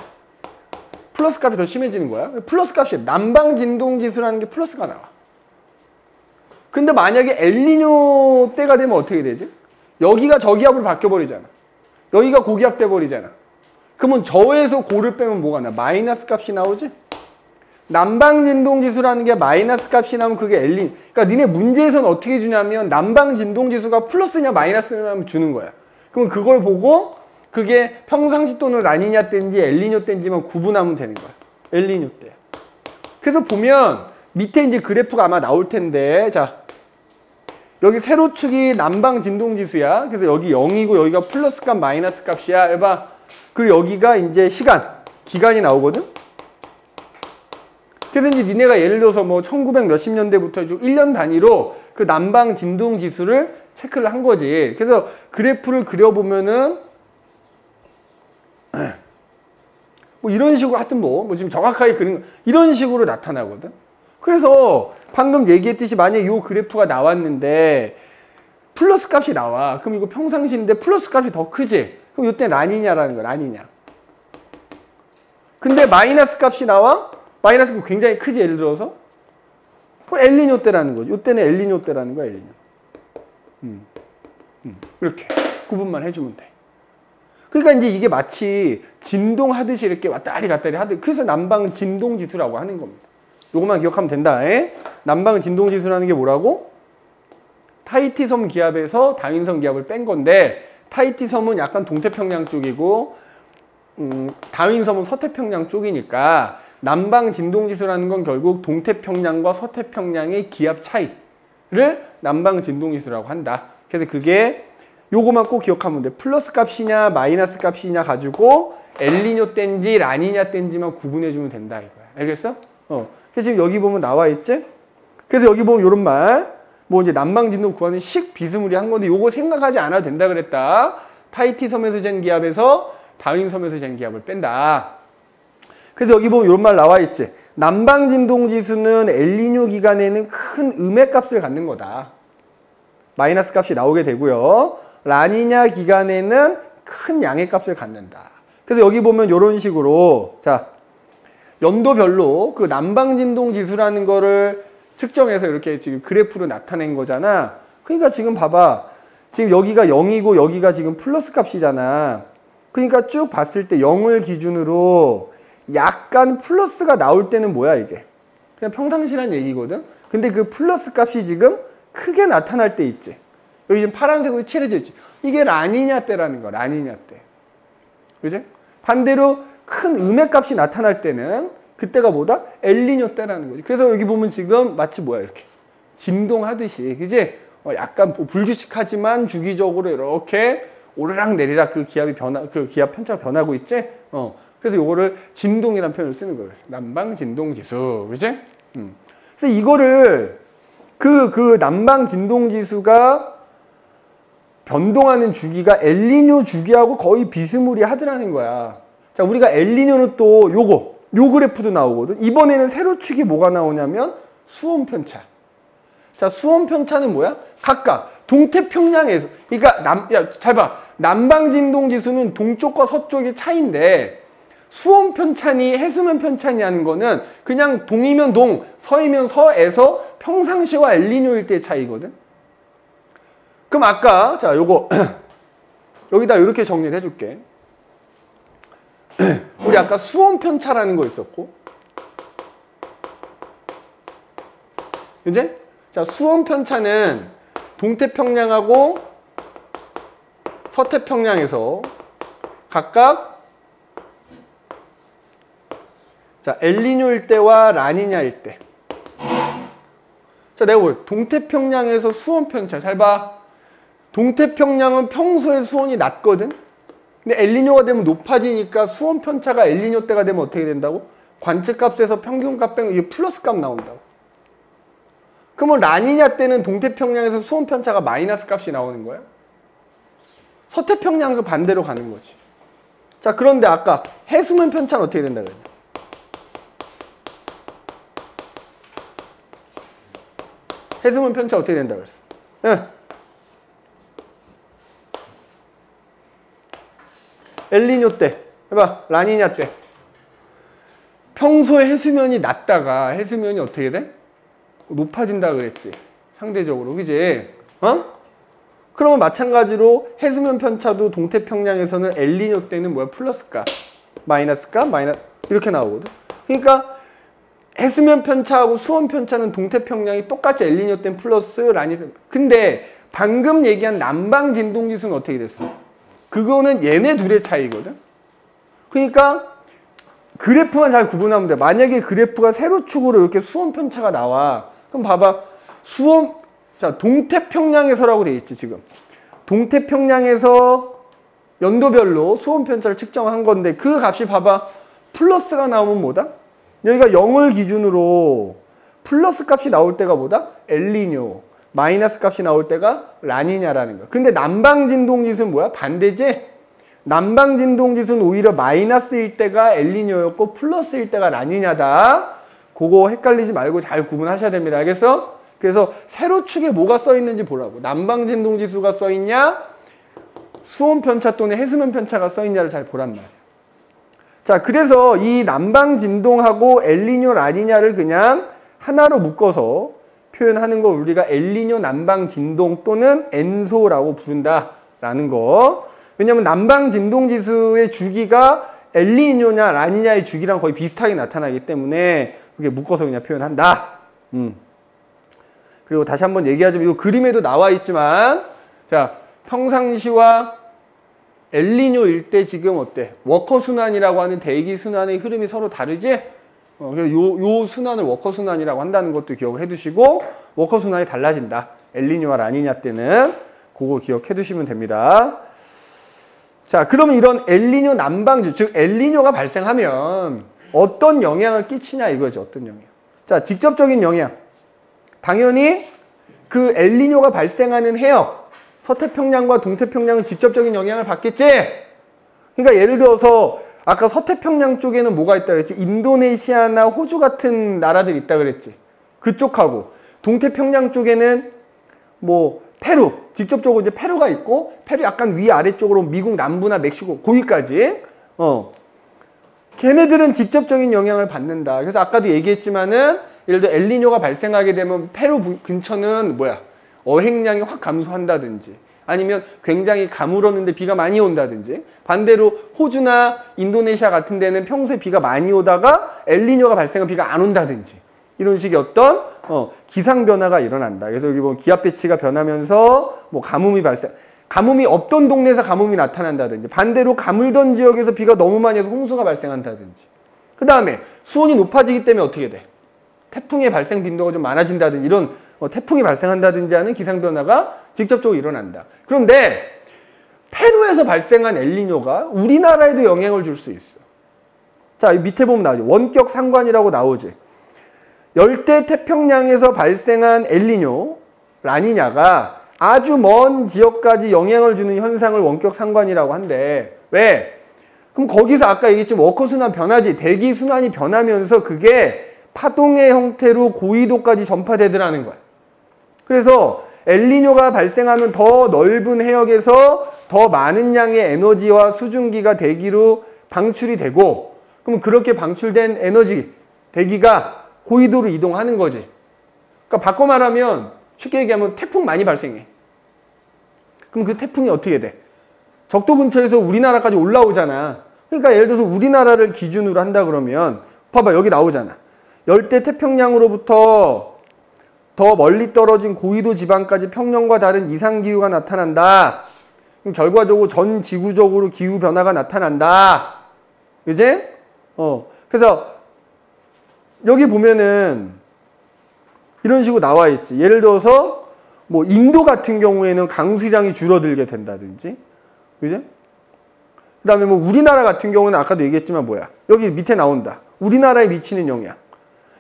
플러스 값이 더 심해지는 거야. 플러스 값이 남방 진동 지수라는 게 플러스가 나와. 근데 만약에 엘니뇨 때가 되면 어떻게 되지? 여기가 저기압으로 바뀌어버리잖아. 여기가 고기압 돼버리잖아. 그러면 저에서 고를 빼면 뭐가 나? 마이너스 값이 나오지? 남방 진동 지수라는 게 마이너스 값이 나오면 그게 엘린. 그러니까 니네 문제에서는 어떻게 주냐면 남방 진동 지수가 플러스냐 마이너스냐 주는 거야. 그럼 그걸 보고 그게 평상시 또는 라니냐 때인지 엘니뇨 때인지만 구분하면 되는 거야. 엘니뇨 때. 그래서 보면 밑에 이제 그래프가 아마 나올 텐데, 자 여기 세로축이 남방 진동 지수야. 그래서 여기 0이고 여기가 플러스 값 마이너스 값이야. 해봐. 그리고 여기가 이제 기간이 나오거든. 그래서 이제 니네가 예를 들어서 뭐 1900 몇십 년대부터 1년 단위로 그 남방 진동 지수를 체크를 한 거지. 그래서 그래프를 그려보면은 뭐 이런 식으로 하여튼 뭐 지금 정확하게 그린 이런 식으로 나타나거든. 그래서 방금 얘기했듯이 만약에 이 그래프가 나왔는데 플러스 값이 나와. 그럼 이거 평상시인데 플러스 값이 더 크지? 그럼 이때 라니냐라는 거야. 라니냐. 근데 마이너스 값이 나와? 마이너스 값이 굉장히 크지, 예를 들어서? 그럼 엘니뇨 때라는 거죠. 이때는 엘니뇨 때라는 거야, 엘니뇨. 이렇게 구분만 해주면 돼. 그러니까 이제 이게 마치 진동하듯이 이렇게 왔다리 갔다리 하듯, 그래서 남방 진동 지수라고 하는 겁니다. 요것만 기억하면 된다. 남방 진동 지수라는 게 뭐라고? 타히티 섬 기압에서 다윈 섬 기압을 뺀 건데, 타히티 섬은 약간 동태평양 쪽이고 다윈 섬은 서태평양 쪽이니까 남방 진동지수라는 건 결국 동태평양과 서태평양의 기압 차이를 남방 진동지수라고 한다. 그래서 그게 요거만 꼭 기억하면 돼. 플러스 값이냐 마이너스 값이냐 가지고 엘니뇨 땐지 라니냐 땐지만 구분해주면 된다 이거야. 알겠어? 그래서 지금 여기 보면 나와 있지? 그래서 여기 보면 요런 말, 뭐 이제 남방 진동 구하는 식 비스무리한 건데 요거 생각하지 않아도 된다 그랬다. 타이티 섬에서 잰 기압에서 다윈 섬에서 잰 기압을 뺀다. 그래서 여기 보면 이런 말 나와 있지. 남방 진동 지수는 엘니뇨 기간에는 큰 음의 값을 갖는 거다. 마이너스 값이 나오게 되고요. 라니냐 기간에는 큰 양의 값을 갖는다. 그래서 여기 보면 이런 식으로 자 연도별로 그 남방 진동 지수라는 거를 측정해서 이렇게 지금 그래프로 나타낸 거잖아. 그러니까 지금 봐봐. 지금 여기가 0이고 여기가 지금 플러스 값이잖아. 그러니까 쭉 봤을 때 0을 기준으로 약간 플러스가 나올 때는 뭐야 이게? 그냥 평상시란 얘기거든. 근데 그 플러스 값이 지금 크게 나타날 때 있지. 여기 지금 파란색으로 칠해져 있지. 이게 라니냐 때라는 거야. 라니냐 때. 그지? 반대로 큰 음의 값이 나타날 때는 그때가 뭐다? 엘니뇨 때라는 거지. 그래서 여기 보면 지금 마치 뭐야 이렇게 진동하듯이, 그지? 약간 불규칙하지만 주기적으로 이렇게 오르락 내리락 그 기압이 그 기압 편차가 변하고 있지? 그래서 요거를 진동이라는 표현을 쓰는 거예요. 남방 진동 지수, 그지? 그래서 이거를 그 남방 진동 지수가 변동하는 주기가 엘니뇨 주기하고 거의 비스무리하더라는 거야. 자, 우리가 엘니뇨는 또 요 그래프도 나오거든. 이번에는 세로축이 뭐가 나오냐면 수온 편차. 자, 수온 편차는 뭐야? 각각 동태평양에서, 그러니까 잘 봐. 남방 진동 지수는 동쪽과 서쪽의 차이인데 수온 편차니 해수면 편차니 하는 거는 그냥 동이면 동, 서이면 서에서 평상시와 엘니뇨일 때의 차이거든. 그럼 아까 자 요거 여기다 이렇게 정리를 해줄게. 우리 아까 수온 편차라는 거 있었고, 이제 자 수온 편차는 동태평양하고 서태평양에서 각각 자 엘니뇨일 때와 라니냐일 때. 자 내가 볼 동태평양에서 수온 편차 잘 봐. 동태평양은 평소에 수온이 낮거든. 근데 엘니뇨가 되면 높아지니까 수온 편차가 엘니뇨 때가 되면 어떻게 된다고? 관측값에서 평균값 빼면 이게 플러스 값 나온다고. 그러면 라니냐 때는 동태평양에서 수온 편차가 마이너스 값이 나오는 거야. 서태평양 그 반대로 가는 거지. 자 그런데 아까 해수면 편차는 어떻게 된다 그랬냐? 해수면 편차 어떻게 된다 그랬어? 네. 엘니뇨 때, 해봐, 라니냐 때. 평소에 해수면이 낮다가 해수면이 어떻게 돼? 높아진다 그랬지. 상대적으로, 그지? 그러면 마찬가지로 해수면 편차도 동태평양에서는 엘니뇨 때는 뭐야? 플러스값, 마이너스값, 이렇게 나오거든. 그러니까 해수면 편차하고 수온 편차는 동태평양이 똑같이 엘니뇨 때는 플러스, 라니뇨. 근데 방금 얘기한 남방 진동지수는 어떻게 됐어? 그거는 얘네 둘의 차이거든. 그러니까 그래프만 잘 구분하면 돼. 만약에 그래프가 세로축으로 이렇게 수온 편차가 나와. 그럼 봐봐. 자, 동태평양에서라고 돼 있지, 지금. 동태평양에서 연도별로 수온 편차를 측정한 건데 그 값이 봐봐. 플러스가 나오면 뭐다? 여기가 0을 기준으로 플러스 값이 나올 때가 뭐다? 엘니뇨. 마이너스 값이 나올 때가 라니냐라는 거야. 근데 남방 진동지수는 뭐야? 반대지? 남방 진동지수는 오히려 마이너스일 때가 엘니뇨였고 플러스일 때가 라니냐다. 그거 헷갈리지 말고 잘 구분하셔야 됩니다. 알겠어? 그래서 세로축에 뭐가 써 있는지 보라고. 남방 진동지수가 써 있냐? 수온 편차 또는 해수면 편차가 써 있냐를 잘 보란 말이야. 자, 그래서 이 남방 진동하고 엘니뇨, 라니냐를 그냥 하나로 묶어서 표현하는 걸 우리가 엘니뇨 남방 진동 또는 엔소라고 부른다라는 거. 왜냐면 남방 진동 지수의 주기가 엘니뇨냐 라니냐의 주기랑 거의 비슷하게 나타나기 때문에 이렇게 묶어서 그냥 표현한다. 그리고 다시 한번 얘기하자면 이 그림에도 나와 있지만 자 평상시와 엘니뇨일 때 지금 어때? 워커 순환이라고 하는 대기 순환의 흐름이 서로 다르지? 그래서 요 순환을 워커 순환이라고 한다는 것도 기억을 해두시고, 워커 순환이 달라진다. 엘니뇨와 라니냐 때는 그거 기억해 두시면 됩니다. 자, 그러면 이런 엘니뇨 남방주, 즉 엘니뇨가 발생하면 어떤 영향을 끼치냐 이거죠. 어떤 영향. 자, 직접적인 영향. 당연히 그 엘니뇨가 발생하는 해역, 서태평양과 동태평양은 직접적인 영향을 받겠지. 그러니까 예를 들어서 아까 서태평양 쪽에는 뭐가 있다 그랬지? 인도네시아나 호주 같은 나라들이 있다 그랬지. 그쪽하고 동태평양 쪽에는 뭐 페루, 직접적으로 이제 페루가 있고, 페루 약간 위아래쪽으로 미국 남부나 멕시코, 거기까지. 걔네들은 직접적인 영향을 받는다. 그래서 아까도 얘기했지만은, 예를 들어 엘니뇨가 발생하게 되면 페루 근처는 뭐야? 어획량이 확 감소한다든지, 아니면 굉장히 가물었는데 비가 많이 온다든지, 반대로 호주나 인도네시아 같은 데는 평소에 비가 많이 오다가 엘니뇨가 발생하면 비가 안 온다든지, 이런 식의 어떤 기상 변화가 일어난다. 그래서 여기 보면 기압 배치가 변하면서 뭐 가뭄이 발생, 가뭄이 없던 동네에서 가뭄이 나타난다든지, 반대로 가물던 지역에서 비가 너무 많이 해서 홍수가 발생한다든지, 그 다음에 수온이 높아지기 때문에 어떻게 돼? 태풍의 발생 빈도가 좀 많아진다든지, 이런 태풍이 발생한다든지 하는 기상 변화가 직접적으로 일어난다. 그런데 페루에서 발생한 엘니뇨가 우리나라에도 영향을 줄 수 있어. 자, 밑에 보면 나오죠. 원격 상관이라고 나오지. 열대 태평양에서 발생한 엘니뇨, 라니냐가 아주 먼 지역까지 영향을 주는 현상을 원격 상관이라고 한대. 왜? 그럼 거기서 아까 얘기했지만 워커 순환 변하지. 대기 순환이 변하면서 그게 파동의 형태로 고위도까지 전파되더라는 거야. 그래서 엘니뇨가 발생하면 더 넓은 해역에서 더 많은 양의 에너지와 수증기가 대기로 방출이 되고, 그럼 그렇게 방출된 에너지, 대기가 고위도로 이동하는 거지. 그러니까 바꿔 말하면, 쉽게 얘기하면 태풍 많이 발생해. 그럼 그 태풍이 어떻게 돼? 적도 근처에서 우리나라까지 올라오잖아. 그러니까 예를 들어서 우리나라를 기준으로 한다 그러면, 봐봐, 여기 나오잖아. 열대 태평양으로부터 더 멀리 떨어진 고위도 지방까지 평년과 다른 이상기후가 나타난다. 그럼 결과적으로 전 지구적으로 기후 변화가 나타난다. 그지? 그래서 여기 보면은 이런 식으로 나와 있지. 예를 들어서 뭐 인도 같은 경우에는 강수량이 줄어들게 된다든지, 그지? 그 다음에 뭐 우리나라 같은 경우는 아까도 얘기했지만 뭐야? 여기 밑에 나온다. 우리나라에 미치는 영향.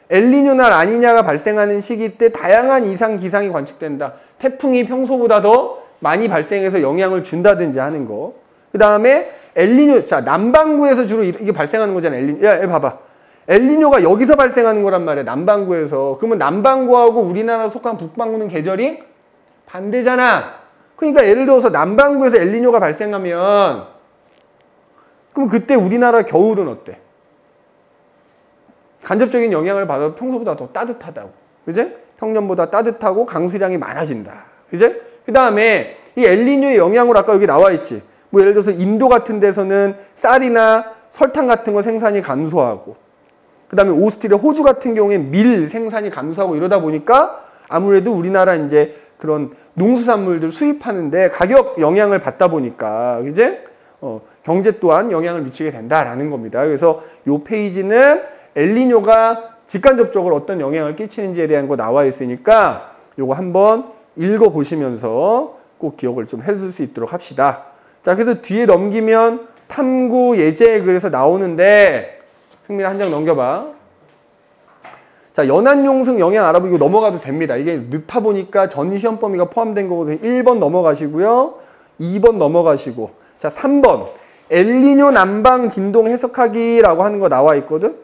엘니뇨나 라니냐가 발생하는 시기 때 다양한 이상 기상이 관측된다. 태풍이 평소보다 더 많이 발생해서 영향을 준다든지 하는 거. 그 다음에 엘니뇨, 자, 남반구에서 주로 이게 발생하는 거잖아. 엘니뇨. 야, 봐봐. 엘니뇨가 여기서 발생하는 거란 말이야. 남반구에서. 그러면 남반구하고 우리나라 속한 북반구는 계절이 반대잖아. 그러니까 예를 들어서 남반구에서 엘니뇨가 발생하면, 그럼 그때 우리나라 겨울은 어때? 간접적인 영향을 받아도 평소보다 더 따뜻하다고. 그지? 평년보다 따뜻하고 강수량이 많아진다. 그지? 그 다음에 이 엘니뇨의 영향으로 아까 여기 나와 있지. 뭐 예를 들어서 인도 같은 데서는 쌀이나 설탕 같은 거 생산이 감소하고, 그 다음에 오스트리아, 호주 같은 경우에 밀 생산이 감소하고 이러다 보니까 아무래도 우리나라 이제 그런 농수산물들 수입하는데 가격 영향을 받다 보니까, 그지? 경제 또한 영향을 미치게 된다라는 겁니다. 그래서 이 페이지는 엘니뇨가 직간접적으로 어떤 영향을 끼치는지에 대한 거 나와 있으니까 요거 한번 읽어보시면서 꼭 기억을 좀 해줄 수 있도록 합시다. 자, 그래서 뒤에 넘기면 탐구 예제 글에서 나오는데, 승민아 한 장 넘겨봐. 자, 연안용승 영향 알아보고 넘어가도 됩니다. 이게 늦다 보니까 전 시험 범위가 포함된 거거든요. 1번 넘어가시고요. 2번 넘어가시고. 자, 3번. 엘니뇨 남방 진동 해석하기라고 하는 거 나와 있거든.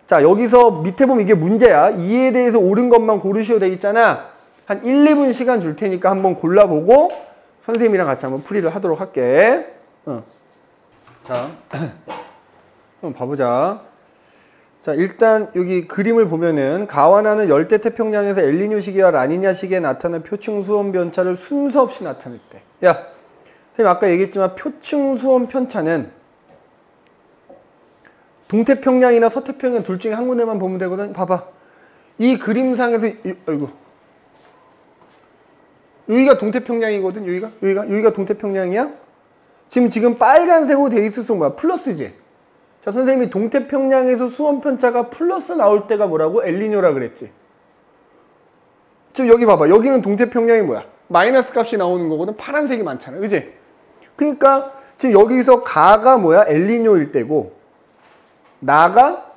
자, 여기서 밑에 보면 이게 문제야. 이에 대해서 옳은 것만 고르셔도 돼 있잖아. 한 1, 2분 시간 줄 테니까 한번 골라보고 선생님이랑 같이 한번 풀이를 하도록 할게. 자, 한번 봐보자. 자, 일단 여기 그림을 보면은 가와나는 열대 태평양에서 엘니뇨 시기와 라니냐 시기에 나타난 표층 수온 편차를 순서 없이 나타냈대. 야, 선생님 아까 얘기했지만 표층 수온 편차는 동태평양이나 서태평양 둘 중에 한 군데만 보면 되거든. 봐봐. 이 그림상에서 아이고. 여기가 동태평양이거든. 여기가 동태평양이야. 지금 빨간색으로 돼 있을 수 뭐야? 플러스지. 자, 선생님이 동태평양에서 수온 편차가 플러스 나올 때가 뭐라고? 엘니뇨라 그랬지. 지금 여기 봐봐. 여기는 동태평양이 뭐야? 마이너스 값이 나오는 거거든. 파란색이 많잖아. 그지? 그러니까 지금 여기서 가가 뭐야? 엘니뇨일 때고 나가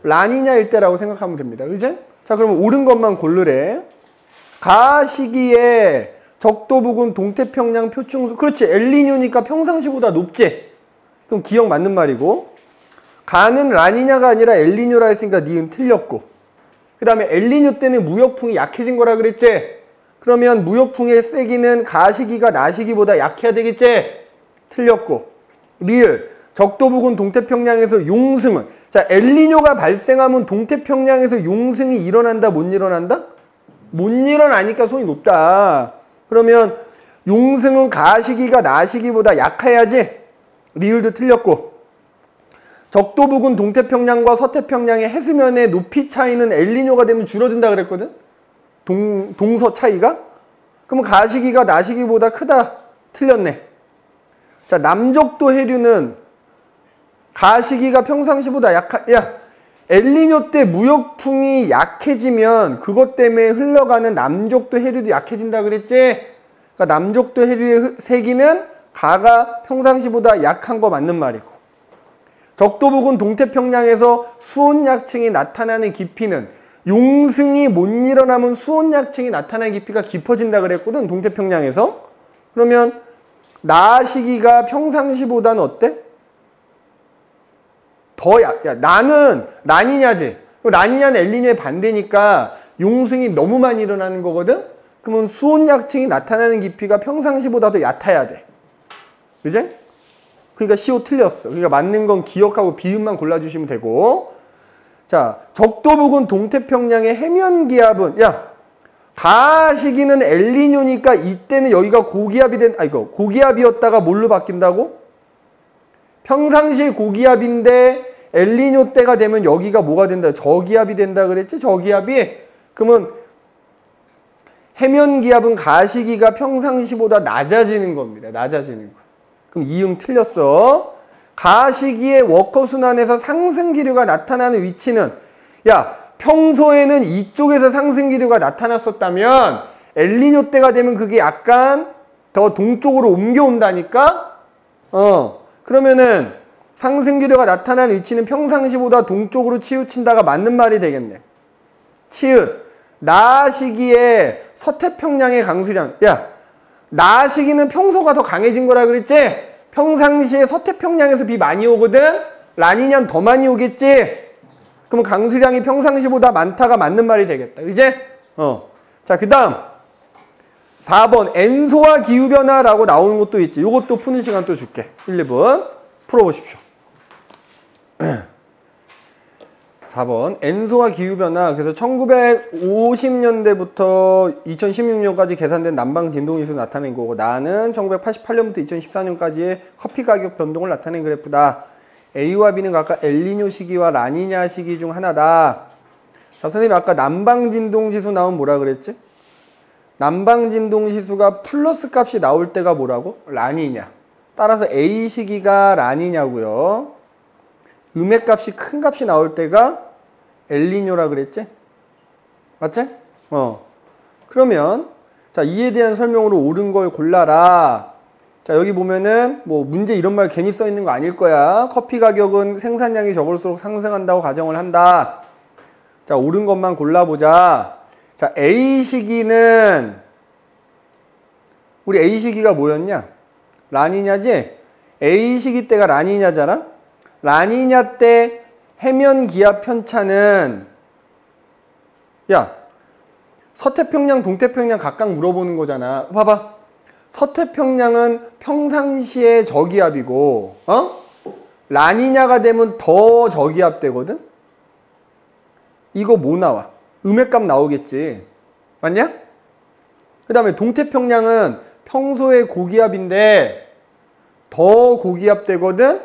라니냐일 때라고 생각하면 됩니다. 그지? 자, 그러면 옳은 것만 고르래. 가 시기에 적도 부근 동태평양 표충수. 그렇지. 엘니뇨니까 평상시보다 높지. 그럼 기억 맞는 말이고. 가는 라니냐가 아니라 엘니뇨라 했으니까 니은 틀렸고. 그 다음에 엘니뇨 때는 무역풍이 약해진 거라 그랬지. 그러면 무역풍의 세기는 가 시기가 나 시기보다 약해야 되겠지. 틀렸고. 리을. 적도 부근 동태평양에서 용승은. 자, 엘니뇨가 발생하면 동태평양에서 용승이 일어난다, 못 일어난다? 못 일어나니까 손이 높다. 그러면 용승은 가 시기가 나 시기보다 약해야지. 리을도 틀렸고. 적도 부근 동태평양과 서태평양의 해수면의 높이 차이는 엘니뇨가 되면 줄어든다 그랬거든? 동서 차이가? 그러면 가 시기가 나 시기보다 크다. 틀렸네. 자, 남적도 해류는 가 시기가 평상시보다 야, 엘니뇨 때 무역풍이 약해지면 그것 때문에 흘러가는 남적도 해류도 약해진다 그랬지? 그러니까 남적도 해류의 세기는 가가 평상시보다 약한 거 맞는 말이고. 적도 부근 동태평양에서 수온약층이 나타나는 깊이는 용승이 못 일어나면 수온약층이 나타나는 깊이가 깊어진다 그랬거든. 동태평양에서. 그러면 나 시기가 평상시보다는 어때? 야, 나는 라니냐지. 라니냐는 엘니뇨의 반대니까 용승이 너무 많이 일어나는 거거든? 그러면 수온약층이 나타나는 깊이가 평상시보다 더 얕아야 돼. 그지? 그러니까 CO 틀렸어. 그러니까 맞는 건 기억하고 비음만 골라주시면 되고. 자, 적도 부근 동태평양의 해면 기압은, 야, 가 시기는 엘니뇨니까 이때는 여기가 고기압이었다가 뭘로 바뀐다고? 평상시 고기압인데 엘니뇨 때가 되면 여기가 뭐가 된다? 저기압이 된다 그랬지? 저기압이? 그러면 해면 기압은 가 시기가 평상시보다 낮아지는 겁니다. 낮아지는 거. 그럼 이응 틀렸어. 가 시기에 워커순환에서 상승 기류가 나타나는 위치는, 야, 평소에는 이쪽에서 상승 기류가 나타났었다면 엘니뇨 때가 되면 그게 약간 더 동쪽으로 옮겨온다니까? 그러면은 상승 기류가 나타나는 위치는 평상시보다 동쪽으로 치우친다가 맞는 말이 되겠네. 치읓. 나 시기에 서태평양의 강수량. 야, 나 시기는 평소가 더 강해진 거라 그랬지? 평상시에 서태평양에서 비 많이 오거든? 라니냐는 더 많이 오겠지? 그럼 강수량이 평상시보다 많다가 맞는 말이 되겠다. 이제? 자, 그 다음 4번 엔소와 기후변화라고 나오는 것도 있지. 이것도 푸는 시간 또 줄게. 1, 2분 풀어보십시오. 4번 엔소와 기후변화. 그래서 1950년대부터 2016년까지 계산된 난방 진동지수 나타낸 거고, 나는 1988년부터 2014년까지의 커피 가격 변동을 나타낸 그래프다. A와 B는 각각 엘니뇨 시기와 라니냐 시기 중 하나다. 자, 선생님 아까 난방 진동지수 나오면 뭐라 그랬지? 난방 진동지수가 플러스 값이 나올 때가 뭐라고? 라니냐. 따라서 A 시기가 라니냐고요. 음의 값이 큰 값이 나올 때가 엘니뇨라 그랬지? 맞지? 그러면 자, 이에 대한 설명으로 옳은 걸 골라라. 자, 여기 보면은 뭐 문제 이런 말 괜히 써 있는 거 아닐 거야. 커피 가격은 생산량이 적을수록 상승한다고 가정을 한다. 자, 옳은 것만 골라보자. 자, A 시기는 우리 A 시기가 뭐였냐? 라니냐지? A 시기 때가 라니냐잖아? 라니냐 때 해면 기압 편차는, 야, 서태평양, 동태평양 각각 물어보는 거잖아. 봐봐. 서태평양은 평상시에 저기압이고, 라니냐가 되면 더 저기압 되거든? 이거 뭐 나와? 음의 값 나오겠지. 맞냐? 그 다음에 동태평양은 평소에 고기압인데 더 고기압 되거든?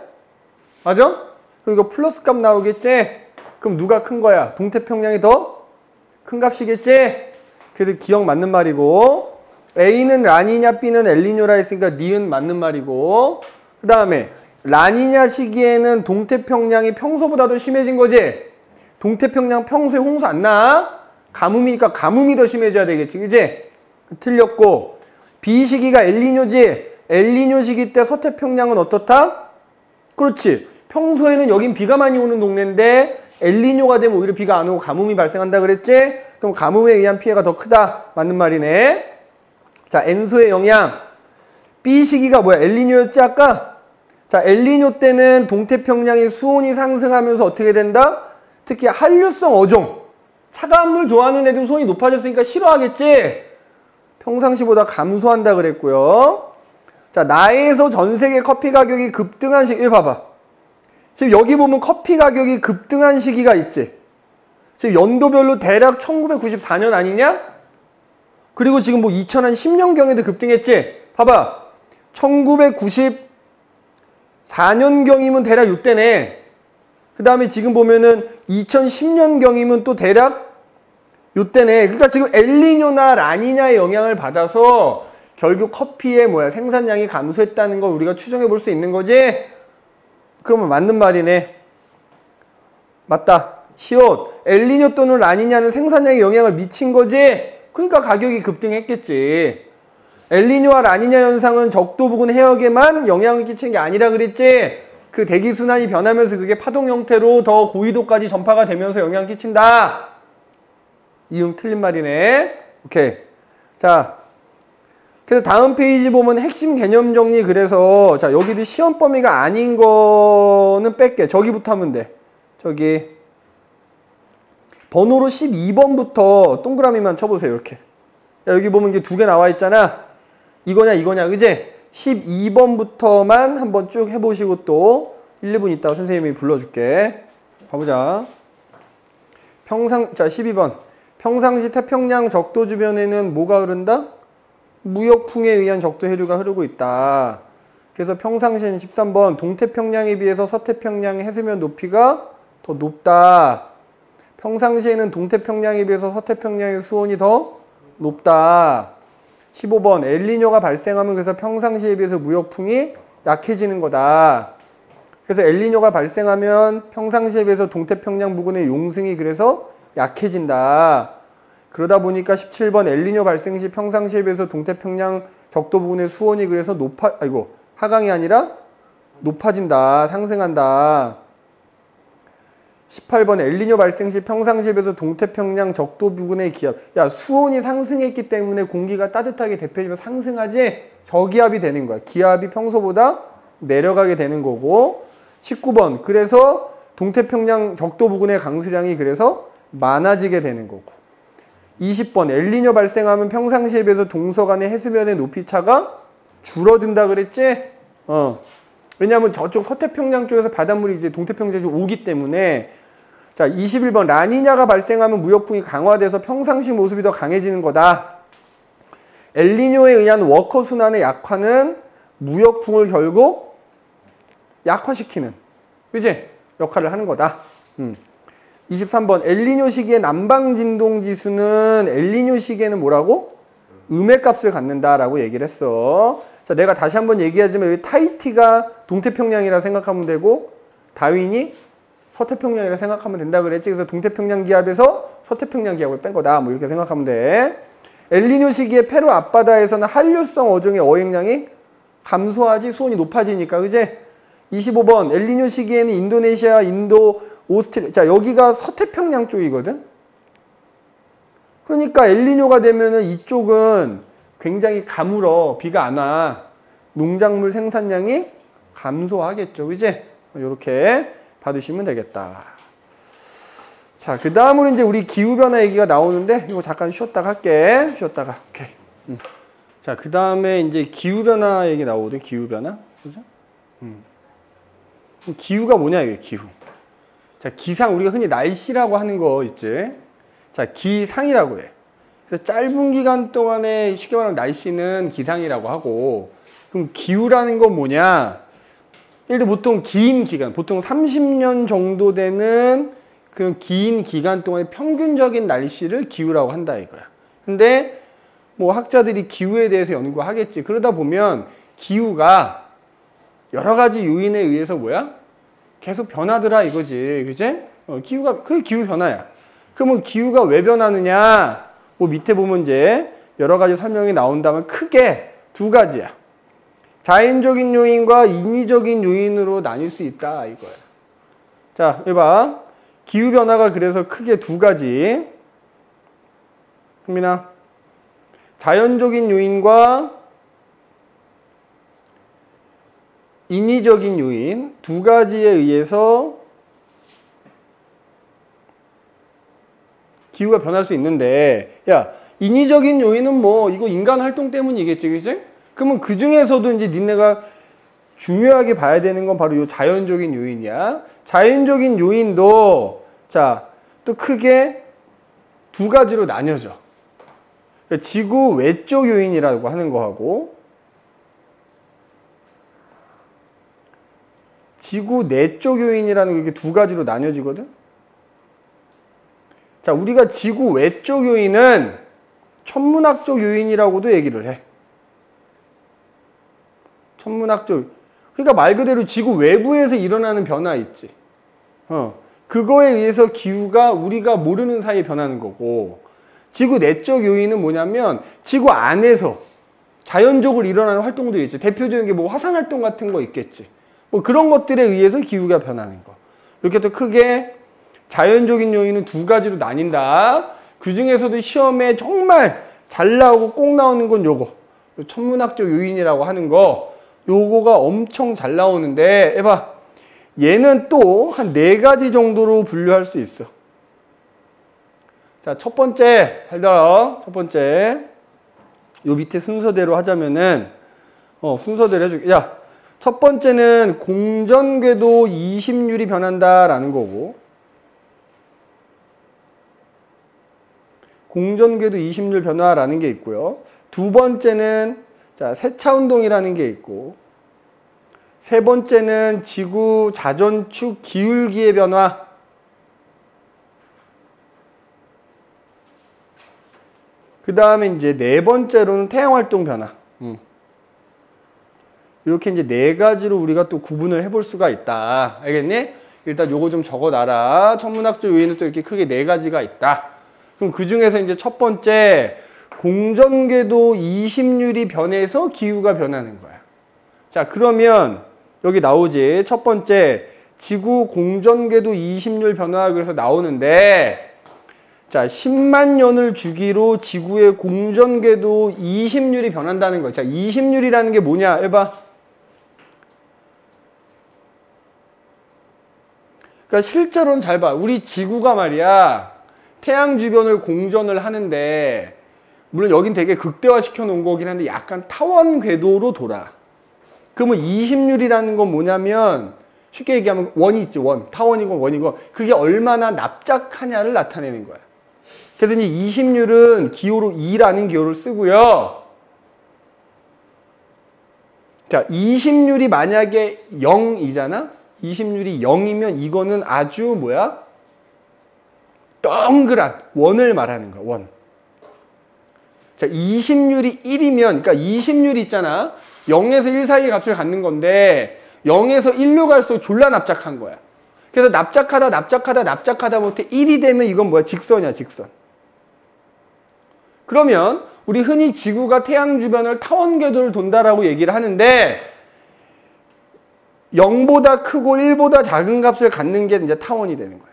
맞아? 그럼 이거 플러스 값 나오겠지? 그럼 누가 큰 거야? 동태평양이 더 큰 값이겠지? 그래서 기억 맞는 말이고, A는 라니냐, B는 엘니뇨라 했으니까 니은 맞는 말이고, 그 다음에 라니냐 시기에는 동태평양이 평소보다 더 심해진 거지? 동태평양 평소에 홍수 안 나? 가뭄이니까 가뭄이 더 심해져야 되겠지, 그지? 틀렸고, B 시기가 엘니뇨지? 엘니뇨 시기 때 서태평양은 어떻다? 그렇지. 평소에는 여긴 비가 많이 오는 동네인데 엘니뇨가 되면 오히려 비가 안 오고 가뭄이 발생한다 그랬지? 그럼 가뭄에 의한 피해가 더 크다. 맞는 말이네. 자, 엔소의 영향. B 시기가 뭐야? 엘니뇨였지 아까? 자, 엘니뇨 때는 동태평양의 수온이 상승하면서 어떻게 된다? 특히 한류성 어종. 차가운 물 좋아하는 애들 수온이 높아졌으니까 싫어하겠지? 평상시보다 감소한다 그랬고요. 자, 나에서 전 세계 커피 가격이 급등한 시기. 이거 봐봐. 지금 여기 보면 커피 가격이 급등한 시기가 있지. 지금 연도별로 대략 1994년 아니냐? 그리고 지금 뭐 2010년경에도 급등했지? 봐봐. 1994년경이면 대략 이때네. 그 다음에 지금 보면은 2010년경이면 또 대략 이때네. 그러니까 지금 엘니뇨나 라니냐의 영향을 받아서 결국 커피의 생산량이 감소했다는 걸 우리가 추정해 볼 수 있는 거지? 그러면 맞는 말이네. 맞다. 시옷. 엘니뇨 또는 라니냐는 생산량에 영향을 미친 거지? 그러니까 가격이 급등했겠지. 엘니뇨와 라니냐 현상은 적도 부근 해역에만 영향을 끼치는 게 아니라 그랬지? 그 대기순환이 변하면서 그게 파동 형태로 더 고위도까지 전파가 되면서 영향을 끼친다. 이응 틀린 말이네. 오케이. 자, 그래서 다음 페이지 보면 핵심 개념 정리. 그래서 자, 여기도 시험 범위가 아닌 거는 뺄게. 저기부터 하면 돼. 저기 번호로 12번부터 동그라미만 쳐보세요. 이렇게. 야, 여기 보면 이게 두 개 나와 있잖아. 이거냐 이거냐 그지? 12번부터만 한번 쭉 해보시고 또 1, 2분 있다가 선생님이 불러줄게. 가보자. 자, 12번. 평상시 태평양 적도 주변에는 뭐가 흐른다? 무역풍에 의한 적도 해류가 흐르고 있다. 그래서 평상시에는 13번 동태평양에 비해서 서태평양의 해수면 높이가 더 높다. 평상시에는 동태평양에 비해서 서태평양의 수온이 더 높다. 15번 엘니뇨가 발생하면 그래서 평상시에 비해서 무역풍이 약해지는 거다. 그래서 엘니뇨가 발생하면 평상시에 비해서 동태평양 부근의 용승이 그래서 약해진다. 그러다 보니까 17번 엘니뇨 발생 시 평상시에 비해서 동태평양 적도 부근의 수온이 그래서 하강이 아니라 높아진다. 상승한다. 18번 엘니뇨 발생 시 평상시에 비해서 동태평양 적도 부근의 기압. 야, 수온이 상승했기 때문에 공기가 따뜻하게 대표지면 상승하지 저기압이 되는 거야. 기압이 평소보다 내려가게 되는 거고. 19번 그래서 동태평양 적도 부근의 강수량이 그래서 많아지게 되는 거고. 20번 엘니뇨 발생하면 평상시에 비해서 동서간의 해수면의 높이차가 줄어든다 그랬지? 왜냐하면 저쪽 서태평양 쪽에서 바닷물이 이제 동태평양에 오기 때문에. 자, 21번 라니냐가 발생하면 무역풍이 강화돼서 평상시 모습이 더 강해지는 거다. 엘니뇨에 의한 워커 순환의 약화는 무역풍을 결국 약화시키는, 그지? 역할을 하는 거다. 23번 엘니뇨 시기의 남방진동지수는 엘니뇨 시기에는 뭐라고? 음해값을 갖는다라고 얘기를 했어. 자, 내가 다시 한번 얘기하지만 여기 타히티가 동태평양이라 생각하면 되고 다윈이 서태평양이라 생각하면 된다 그랬지. 그래서 동태평양 기압에서 서태평양 기압을 뺀 거다. 뭐 이렇게 생각하면 돼. 엘니뇨 시기에 페루 앞바다에서는 한류성 어종의 어획량이 감소하지 수온이 높아지니까, 그지? 25번 엘니뇨 시기에는 인도네시아, 인도, 오스트리아. 자, 여기가 서태평양 쪽이거든. 그러니까 엘니뇨가 되면은 이쪽은 굉장히 가물어. 비가 안 와. 농작물 생산량이 감소하겠죠. 그지? 이렇게 받으시면 되겠다. 자, 그 다음으로 이제 우리 기후변화 얘기가 나오는데 이거 잠깐 쉬었다가 할게. 쉬었다가. 오케이. 자, 그 다음에 이제 기후변화 얘기 나오거든. 기후변화. 그죠? 기후가 뭐냐 이게 기후. 자, 기상 우리가 흔히 날씨라고 하는 거 있지. 자, 기상이라고 해. 그래서 짧은 기간 동안에 쉽게 말하면 날씨는 기상이라고 하고, 그럼 기후라는 건 뭐냐? 예를 들어 보통 긴 기간, 보통 30년 정도 되는 그 긴 기간 동안의 평균적인 날씨를 기후라고 한다 이거야. 근데 뭐 학자들이 기후에 대해서 연구하겠지. 그러다 보면 기후가 여러 가지 요인에 의해서 뭐야? 계속 변하더라 이거지. 그지? 기후가, 그게 기후 변화야. 그러면 기후가 왜 변하느냐? 뭐 밑에 보면 이제 여러 가지 설명이 나온다면 크게 두 가지야. 자연적인 요인과 인위적인 요인으로 나뉠 수 있다 이거야. 자, 여기 봐. 기후 변화가 그래서 크게 두 가지. 현민아. 자연적인 요인과 인위적인 요인 두 가지에 의해서 기후가 변할 수 있는데, 야, 인위적인 요인은 뭐 이거 인간 활동 때문이겠지, 그지? 그러면 그 중에서도 이제 니네가 중요하게 봐야 되는 건 바로 이 자연적인 요인이야. 자연적인 요인도 자, 또 크게 두 가지로 나뉘어져. 지구 외적 요인이라고 하는 거하고 지구 내적 요인이라는 게 이렇게 두 가지로 나뉘어지거든. 자, 우리가 지구 외적 요인은 천문학적 요인이라고도 얘기를 해. 천문학적. 그러니까 말 그대로 지구 외부에서 일어나는 변화 있지. 그거에 의해서 기후가 우리가 모르는 사이에 변하는 거고, 지구 내적 요인은 뭐냐면 지구 안에서 자연적으로 일어나는 활동들이 있지. 대표적인 게 뭐 화산 활동 같은 거 있겠지. 뭐 그런 것들에 의해서 기후가 변하는 거. 이렇게 또 크게 자연적인 요인은 두 가지로 나뉜다. 그 중에서도 시험에 정말 잘 나오고 꼭 나오는 건 요거. 천문학적 요인이라고 하는 거. 요거가 엄청 잘 나오는데, 해봐. 얘는 또 한 4가지 정도로 분류할 수 있어. 자, 첫 번째, 잘 들어. 첫 번째. 요 밑에 순서대로 하자면은, 순서대로 해줄게. 야, 첫 번째는 공전궤도 이심률이 변한다라는 거고, 공전궤도 이심률 변화라는 게 있고요. 두 번째는 자, 세차운동이라는 게 있고, 세 번째는 지구 자전축 기울기의 변화, 그 다음에 이제 네 번째로는 태양활동 변화. 이렇게 이제 4가지로 우리가 또 구분을 해볼 수가 있다. 알겠니? 일단 요거 좀 적어놔라. 천문학적 요인은 또 이렇게 크게 4가지가 있다. 그럼 그 중에서 이제 첫 번째, 공전궤도 이심률이 변해서 기후가 변하는 거야. 자, 그러면 여기 나오지. 첫 번째, 지구 공전궤도 이심률 변화 그래서 나오는데, 자, 10만 년을 주기로 지구의 공전궤도 이심률이 변한다는 거야. 자, 이심률이라는 게 뭐냐? 해봐. 그러니까 실제로는 잘 봐. 우리 지구가 말이야. 태양 주변을 공전을 하는데, 물론 여긴 되게 극대화시켜 놓은 거긴 한데 약간 타원 궤도로 돌아. 그러면 이심률이라는 건 뭐냐면 쉽게 얘기하면 원이 있지, 원. 타원이고 원이고 그게 얼마나 납작하냐를 나타내는 거야. 그래서 이제 이심률은 기호로 2라는 기호를 쓰고요. 자, 이심률이 만약에 0이잖아? 이심률이 0이면 이거는 아주 뭐야? 동그란 원을 말하는 거야, 원. 자, 이심률이 1이면, 그러니까 이심률이 있잖아. 0에서 1 사이의 값을 갖는 건데 0에서 1로 갈수록 졸라 납작한 거야. 그래서 납작하다 못해 1이 되면 이건 뭐야? 직선이야, 직선. 그러면 우리 흔히 지구가 태양 주변을 타원 궤도를 돈다라고 얘기를 하는데 0보다 크고 1보다 작은 값을 갖는 게 이제 타원이 되는 거야.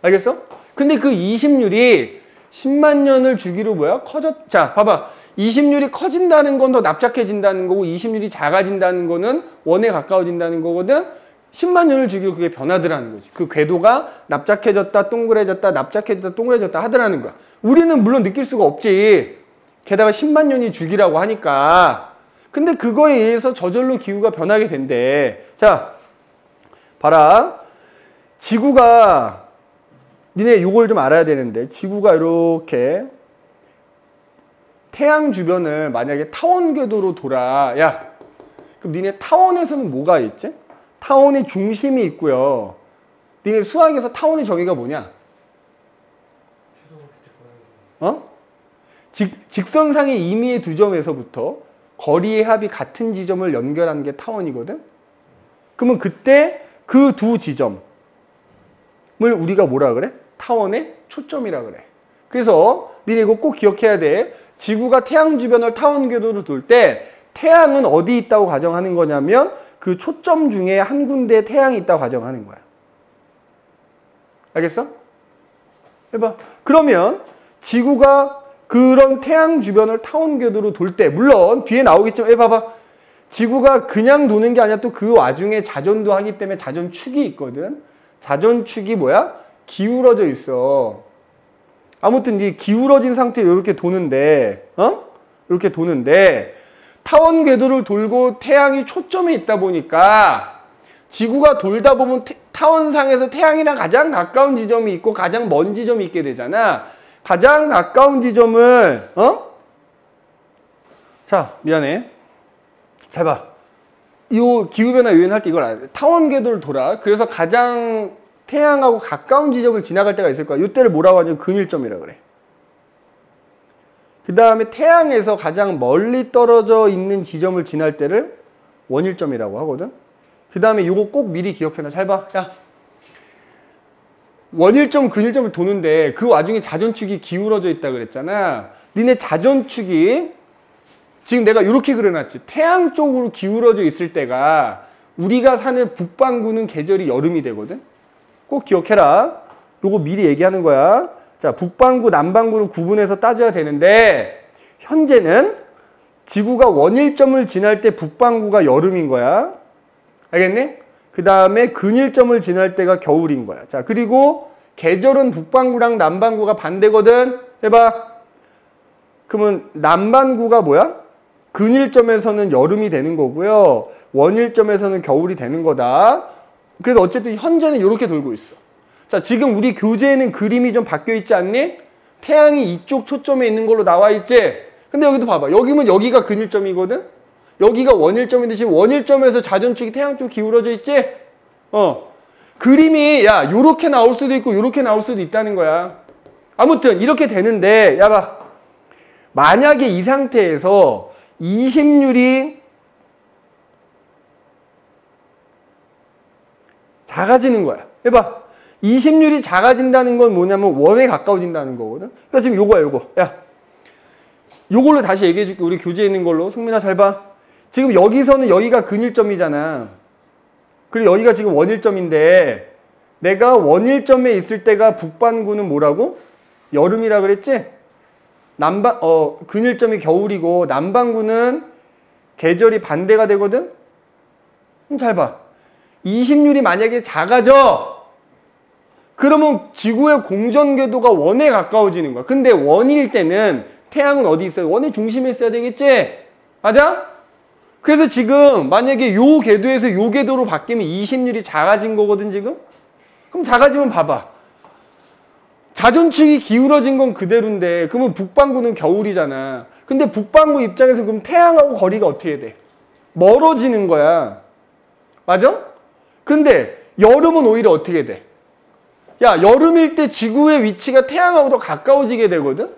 알겠어? 근데 그 이심률이 10만 년을 주기로 뭐야? 자, 봐봐. 이심률이 커진다는 건 더 납작해진다는 거고 이심률이 작아진다는 거는 원에 가까워진다는 거거든. 10만 년을 주기로 그게 변하더라는 거지. 그 궤도가 납작해졌다, 동그래졌다, 납작해졌다, 동그래졌다 하더라는 거야. 우리는 물론 느낄 수가 없지. 게다가 10만 년이 주기라고 하니까. 근데 그거에 의해서 저절로 기후가 변하게 된대. 자, 봐라. 지구가 니네 요걸 좀 알아야 되는데 지구가 이렇게 태양 주변을 만약에 타원 궤도로 돌아. 야, 그럼 니네 타원에서는 뭐가 있지? 타원의 중심이 있고요. 니네 수학에서 타원의 정의가 뭐냐? 직선상의 임의의 두 점에서부터 거리의 합이 같은 지점을 연결하는 게 타원이거든. 그러면 그때 그 두 지점을 우리가 뭐라 그래? 타원의 초점이라 그래. 그래서 니네 이거 꼭 기억해야 돼. 지구가 태양 주변을 타원 궤도로 돌 때 태양은 어디 있다고 가정하는 거냐면 그 초점 중에 한 군데에 태양이 있다고 가정하는 거야. 알겠어? 해봐. 그러면 지구가 그런 태양 주변을 타원 궤도로 돌 때, 물론 뒤에 나오겠지만 해봐봐. 지구가 그냥 도는 게 아니라 또 그 와중에 자전도 하기 때문에 자전축이 있거든. 자전축이 뭐야? 기울어져 있어. 아무튼 이 기울어진 상태로 이렇게 도는데, 이렇게 도는데 타원 궤도를 돌고 태양이 초점에 있다 보니까 지구가 돌다 보면 타원상에서 태양이랑 가장 가까운 지점이 있고 가장 먼 지점이 있게 되잖아. 가장 가까운 지점을 자, 미안해. 잘 봐. 이 기후변화 요인할 때 이걸 알아야 돼. 타원 궤도를 돌아. 그래서 가장 태양하고 가까운 지점을 지나갈 때가 있을 거야. 이때를 뭐라고 하냐면 근일점이라 그래. 그 다음에 태양에서 가장 멀리 떨어져 있는 지점을 지날 때를 원일점이라고 하거든. 그 다음에 이거 꼭 미리 기억해놔. 잘 봐. 야, 원일점, 근일점을 도는데 그 와중에 자전축이 기울어져 있다 그랬잖아. 니네 자전축이 지금 내가 이렇게 그려놨지. 태양 쪽으로 기울어져 있을 때가 우리가 사는 북반구는 계절이 여름이 되거든. 꼭 기억해라. 요거 미리 얘기하는 거야. 자, 북반구, 남반구를 구분해서 따져야 되는데 현재는 지구가 원일점을 지날 때 북반구가 여름인 거야. 알겠니? 그 다음에 근일점을 지날 때가 겨울인 거야. 자, 그리고 계절은 북반구랑 남반구가 반대거든. 해봐. 그러면 남반구가 뭐야? 근일점에서는 여름이 되는 거고요. 원일점에서는 겨울이 되는 거다. 그래서 어쨌든 현재는 이렇게 돌고 있어. 자, 지금 우리 교재에는 그림이 좀 바뀌어 있지 않니? 태양이 이쪽 초점에 있는 걸로 나와 있지? 근데 여기도 봐봐. 여기면 여기가 근일점이거든? 여기가 원일점인데 지금 원일점에서 자전축이 태양 쪽 기울어져 있지? 그림이 야 요렇게 나올 수도 있고 요렇게 나올 수도 있다는 거야. 아무튼 이렇게 되는데 야 봐. 만약에 이 상태에서 20률이 작아지는 거야. 해봐. 20률이 작아진다는 건 뭐냐면 원에 가까워진다는 거거든. 그러니까 지금 요거야 요거. 야, 요걸로 다시 얘기해 줄게. 우리 교재에 있는 걸로. 승민아 잘 봐. 지금 여기서는 여기가 근일점이잖아. 그리고 여기가 지금 원일점인데 내가 원일점에 있을 때가 북반구는 뭐라고? 여름이라 그랬지? 근일점이 겨울이고 남반구는 계절이 반대가 되거든? 그럼 잘 봐. 20률이 만약에 작아져. 그러면 지구의 공전궤도가 원에 가까워지는 거야. 근데 원일 때는 태양은 어디 있어요? 원의 중심에 있어야 되겠지? 맞아? 그래서 지금 만약에 요 궤도에서 요 궤도로 바뀌면 20률이 작아진 거거든 지금? 그럼 작아지면 봐봐. 자전축이 기울어진 건 그대로인데 그러면 북반구는 겨울이잖아. 근데 북반구 입장에서 그럼 태양하고 거리가 어떻게 돼? 멀어지는 거야. 맞아? 근데 여름은 오히려 어떻게 돼? 야, 여름일 때 지구의 위치가 태양하고 더 가까워지게 되거든?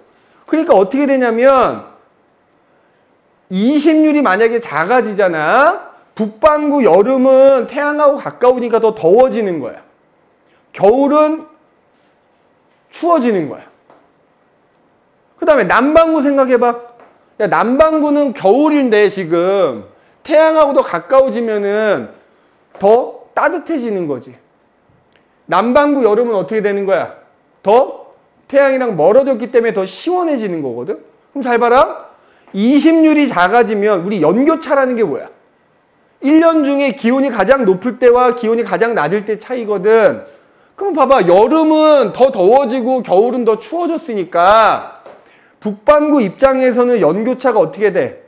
그러니까 어떻게 되냐면 20률이 만약에 작아지잖아. 북반구 여름은 태양하고 가까우니까 더 더워지는 거야. 겨울은 추워지는 거야. 그 다음에 남반구 생각해봐. 야, 남반구는 겨울인데 지금 태양하고 더 가까워지면은 더 따뜻해지는 거지. 남반구 여름은 어떻게 되는 거야? 더 태양이랑 멀어졌기 때문에 더 시원해지는 거거든. 그럼 잘 봐라. 20률이 작아지면 우리 연교차라는 게 뭐야? 1년 중에 기온이 가장 높을 때와 기온이 가장 낮을 때 차이거든. 그럼 봐봐. 여름은 더 더워지고 겨울은 더 추워졌으니까 북반구 입장에서는 연교차가 어떻게 돼?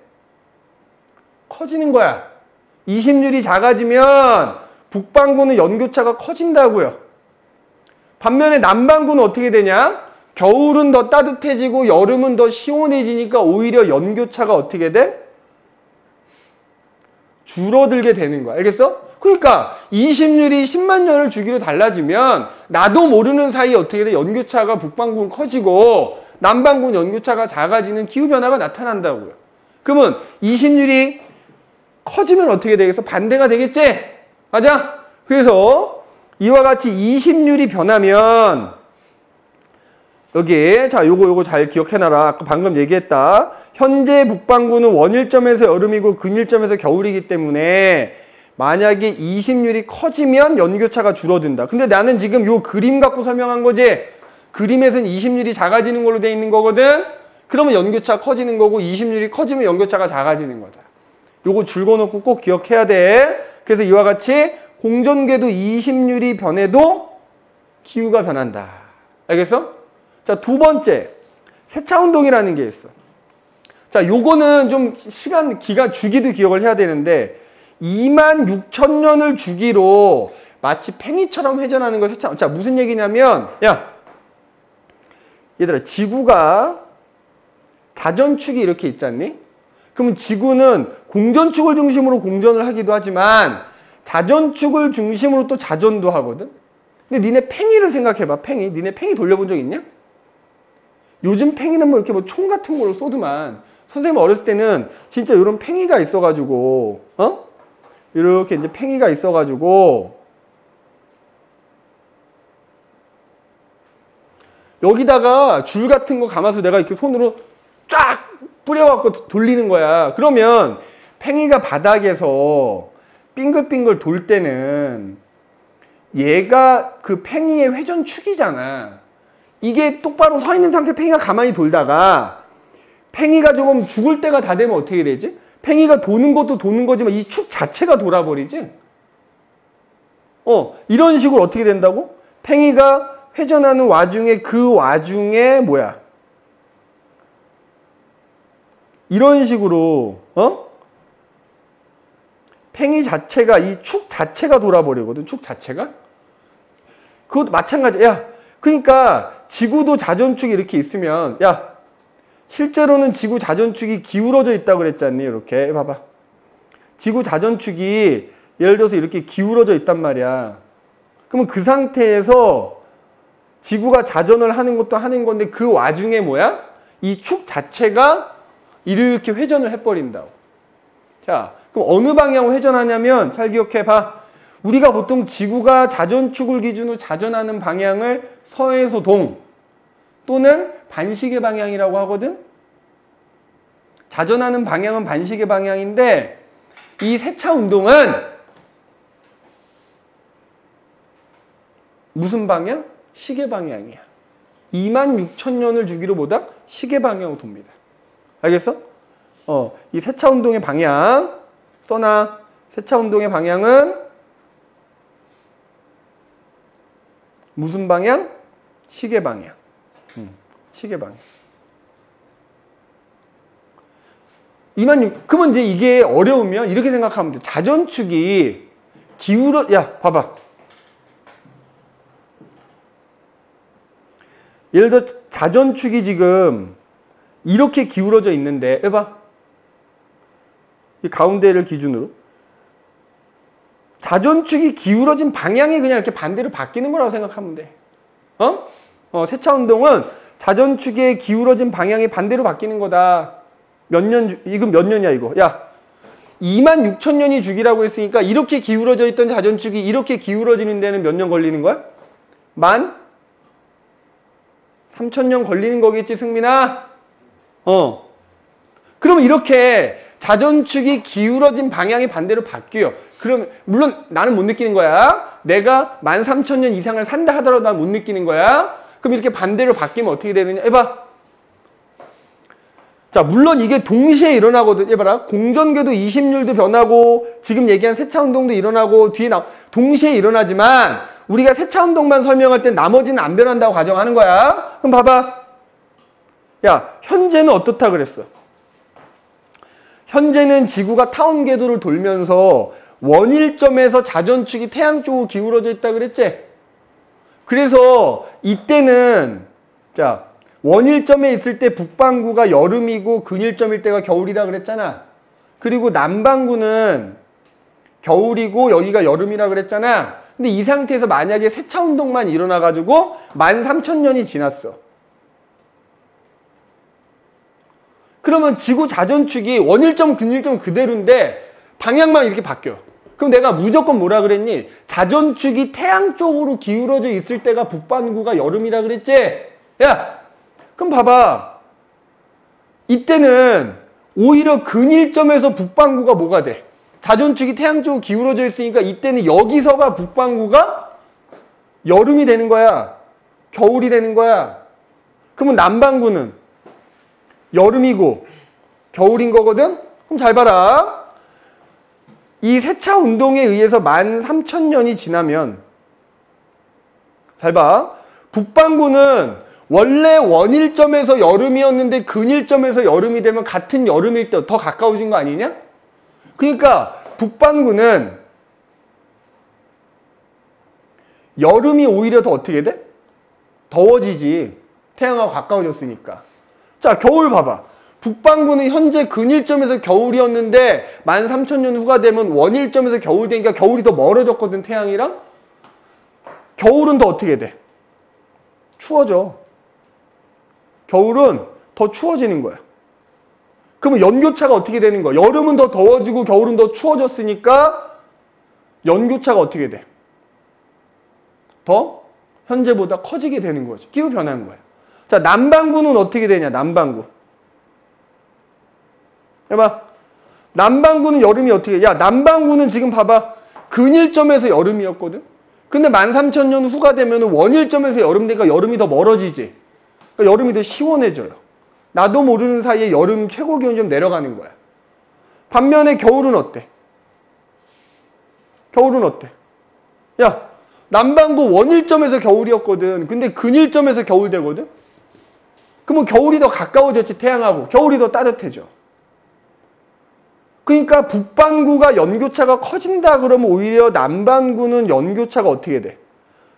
커지는 거야. 20률이 작아지면 북반구는 연교차가 커진다고요. 반면에 남반구는 어떻게 되냐? 겨울은 더 따뜻해지고 여름은 더 시원해지니까 오히려 연교차가 어떻게 돼? 줄어들게 되는 거야. 알겠어? 그러니까 20률이 10만 년을 주기로 달라지면 나도 모르는 사이에 어떻게 돼? 연교차가 북반구는 커지고 남반구는 연교차가 작아지는 기후변화가 나타난다고요. 그러면 이심률이 커지면 어떻게 되겠어? 반대가 되겠지? 맞아? 그래서 이와 같이 이심률이 변하면 여기 자 요거 잘 기억해놔라. 아까 방금 얘기했다. 현재 북반구는 원일점에서 여름이고 근일점에서 겨울이기 때문에 만약에 이심률이 커지면 연교차가 줄어든다. 근데 나는 지금 요 그림 갖고 설명한 거지. 그림에서는 이심률이 작아지는 걸로 돼 있는 거거든. 그러면 연교차 커지는 거고 이심률이 커지면 연교차가 작아지는 거다. 요거 줄거놓고 꼭 기억해야 돼. 그래서 이와 같이 공전궤도 이심률이 변해도 기후가 변한다. 알겠어? 자, 두 번째. 세차운동이라는 게 있어. 자, 요거는 좀 시간, 기간, 주기도 기억을 해야 되는데 26,000년을 주기로 마치 팽이처럼 회전하는 걸 세차. 자, 무슨 얘기냐면 야, 얘들아, 지구가 자전축이 이렇게 있지 않니? 그러면 지구는 공전축을 중심으로 공전을 하기도 하지만 자전축을 중심으로 또 자전도 하거든? 근데 니네 팽이를 생각해봐. 팽이. 니네 팽이 돌려본 적 있냐? 요즘 팽이는 뭐 이렇게 뭐 총 같은 걸로 쏘더만 선생님 어렸을 때는 진짜 이런 팽이가 있어가지고 이렇게 이제 팽이가 있어가지고 여기다가 줄 같은 거 감아서 내가 이렇게 손으로 쫙 뿌려갖고 돌리는 거야. 그러면 팽이가 바닥에서 빙글빙글 돌 때는 얘가 그 팽이의 회전축이잖아. 이게 똑바로 서 있는 상태 팽이가 가만히 돌다가 팽이가 조금 죽을 때가 다 되면 어떻게 되지? 팽이가 도는 것도 도는 거지만 이 축 자체가 돌아버리지? 이런 식으로 어떻게 된다고? 팽이가 회전하는 와중에 그 와중에 뭐야? 이런 식으로 팽이 자체가 이 축 자체가 돌아버리거든. 축 자체가. 그것도 마찬가지야. 야, 그러니까 지구도 자전축이 이렇게 있으면 야, 실제로는 지구 자전축이 기울어져 있다고 그랬잖니. 이렇게 봐봐. 지구 자전축이 예를 들어서 이렇게 기울어져 있단 말이야. 그러면 그 상태에서 지구가 자전을 하는 것도 하는 건데 그 와중에 뭐야? 이 축 자체가 이렇게 회전을 해버린다고. 자, 그럼 어느 방향으로 회전하냐면 잘 기억해봐. 우리가 보통 지구가 자전축을 기준으로 자전하는 방향을 서에서 동 또는 반시계 방향이라고 하거든. 자전하는 방향은 반시계 방향인데 이 세차 운동은 무슨 방향? 시계 방향이야. 26,000년을 주기로 보다 시계 방향으로 돕니다. 알겠어? 이 세차 운동의 방향 써놔. 세차 운동의 방향은 무슨 방향? 시계 방향. 시계 방향. 26,000. 그러면 이제 이게 어려우면 이렇게 생각하면 돼. 자전축이 기울어. 야, 봐봐. 예를 들어 자전축이 지금 이렇게 기울어져 있는데 해봐. 이 가운데를 기준으로 자전축이 기울어진 방향이 그냥 이렇게 반대로 바뀌는 거라고 생각하면 돼. 세차 운동은 자전축의 기울어진 방향이 반대로 바뀌는 거다. 이건 몇 년이야 이거? 야, 26,000년이 주기라고 했으니까 이렇게 기울어져 있던 자전축이 이렇게 기울어지는 데는 몇 년 걸리는 거야? 13,000년 걸리는 거겠지, 승민아? 그러면 이렇게 자전축이 기울어진 방향이 반대로 바뀌어요. 그러면 물론 나는 못 느끼는 거야. 내가 13,000년 이상을 산다 하더라도 난 못 느끼는 거야. 그럼 이렇게 반대로 바뀌면 어떻게 되느냐? 해봐. 자, 물론 이게 동시에 일어나거든. 해봐라. 공전궤도 이심률도 변하고 지금 얘기한 세차운동도 일어나고 뒤에 동시에 일어나지만 우리가 세차운동만 설명할 땐 나머지는 안 변한다고 가정하는 거야. 그럼 봐봐. 야, 현재는 어떻다 그랬어? 현재는 지구가 타원 궤도를 돌면서 원일점에서 자전축이 태양 쪽으로 기울어져 있다 그랬지? 그래서 이때는 자, 원일점에 있을 때 북반구가 여름이고 근일점일 때가 겨울이라 그랬잖아. 그리고 남반구는 겨울이고 여기가 여름이라 그랬잖아. 근데 이 상태에서 만약에 세차운동만 일어나가지고 13,000년이 지났어. 그러면 지구 자전축이 원일점, 근일점 그대로인데 방향만 이렇게 바뀌어. 그럼 내가 무조건 뭐라 그랬니? 자전축이 태양 쪽으로 기울어져 있을 때가 북반구가 여름이라 그랬지? 야! 그럼 봐봐. 이때는 오히려 근일점에서 북반구가 뭐가 돼? 자전축이 태양 쪽으로 기울어져 있으니까 이때는 여기서가 북반구가 여름이 되는 거야. 겨울이 되는 거야. 그러면 남반구는 여름이고 겨울인 거거든? 그럼 잘 봐라. 이 세차 운동에 의해서 13,000년이 지나면 잘 봐. 북반구는 원래 원일점에서 여름이었는데 근일점에서 여름이 되면 같은 여름일 때 더 가까워진 거 아니냐? 그러니까 북반구는 여름이 오히려 더 어떻게 돼? 더워지지. 태양하고 가까워졌으니까. 자, 겨울 봐봐. 북반구는 현재 근일점에서 겨울이었는데 13,000년 후가 되면 원일점에서 겨울 되니까 겨울이 더 멀어졌거든, 태양이랑. 겨울은 더 어떻게 돼? 추워져. 겨울은 더 추워지는 거야. 그러면 연교차가 어떻게 되는 거야? 여름은 더 더워지고 겨울은 더 추워졌으니까 연교차가 어떻게 돼? 더 현재보다 커지게 되는 거지. 기후 변화인 거야. 자, 남반구는 어떻게 되냐? 남반구. 해봐. 남반구는 여름이 어떻게 해? 야, 남반구는 지금 봐봐. 근일점에서 여름이었거든? 근데 13,000년 후가 되면 원일점에서 여름 되니까 여름이 더 멀어지지. 그러니까 여름이 더 시원해져요. 나도 모르는 사이에 여름 최고 기온이 좀 내려가는 거야. 반면에 겨울은 어때? 겨울은 어때? 야, 남반구 원일점에서 겨울이었거든. 근데 근일점에서 겨울 되거든? 그러면 겨울이 더 가까워졌지, 태양하고. 겨울이 더 따뜻해져. 그러니까 북반구가 연교차가 커진다 그러면 오히려 남반구는 연교차가 어떻게 돼?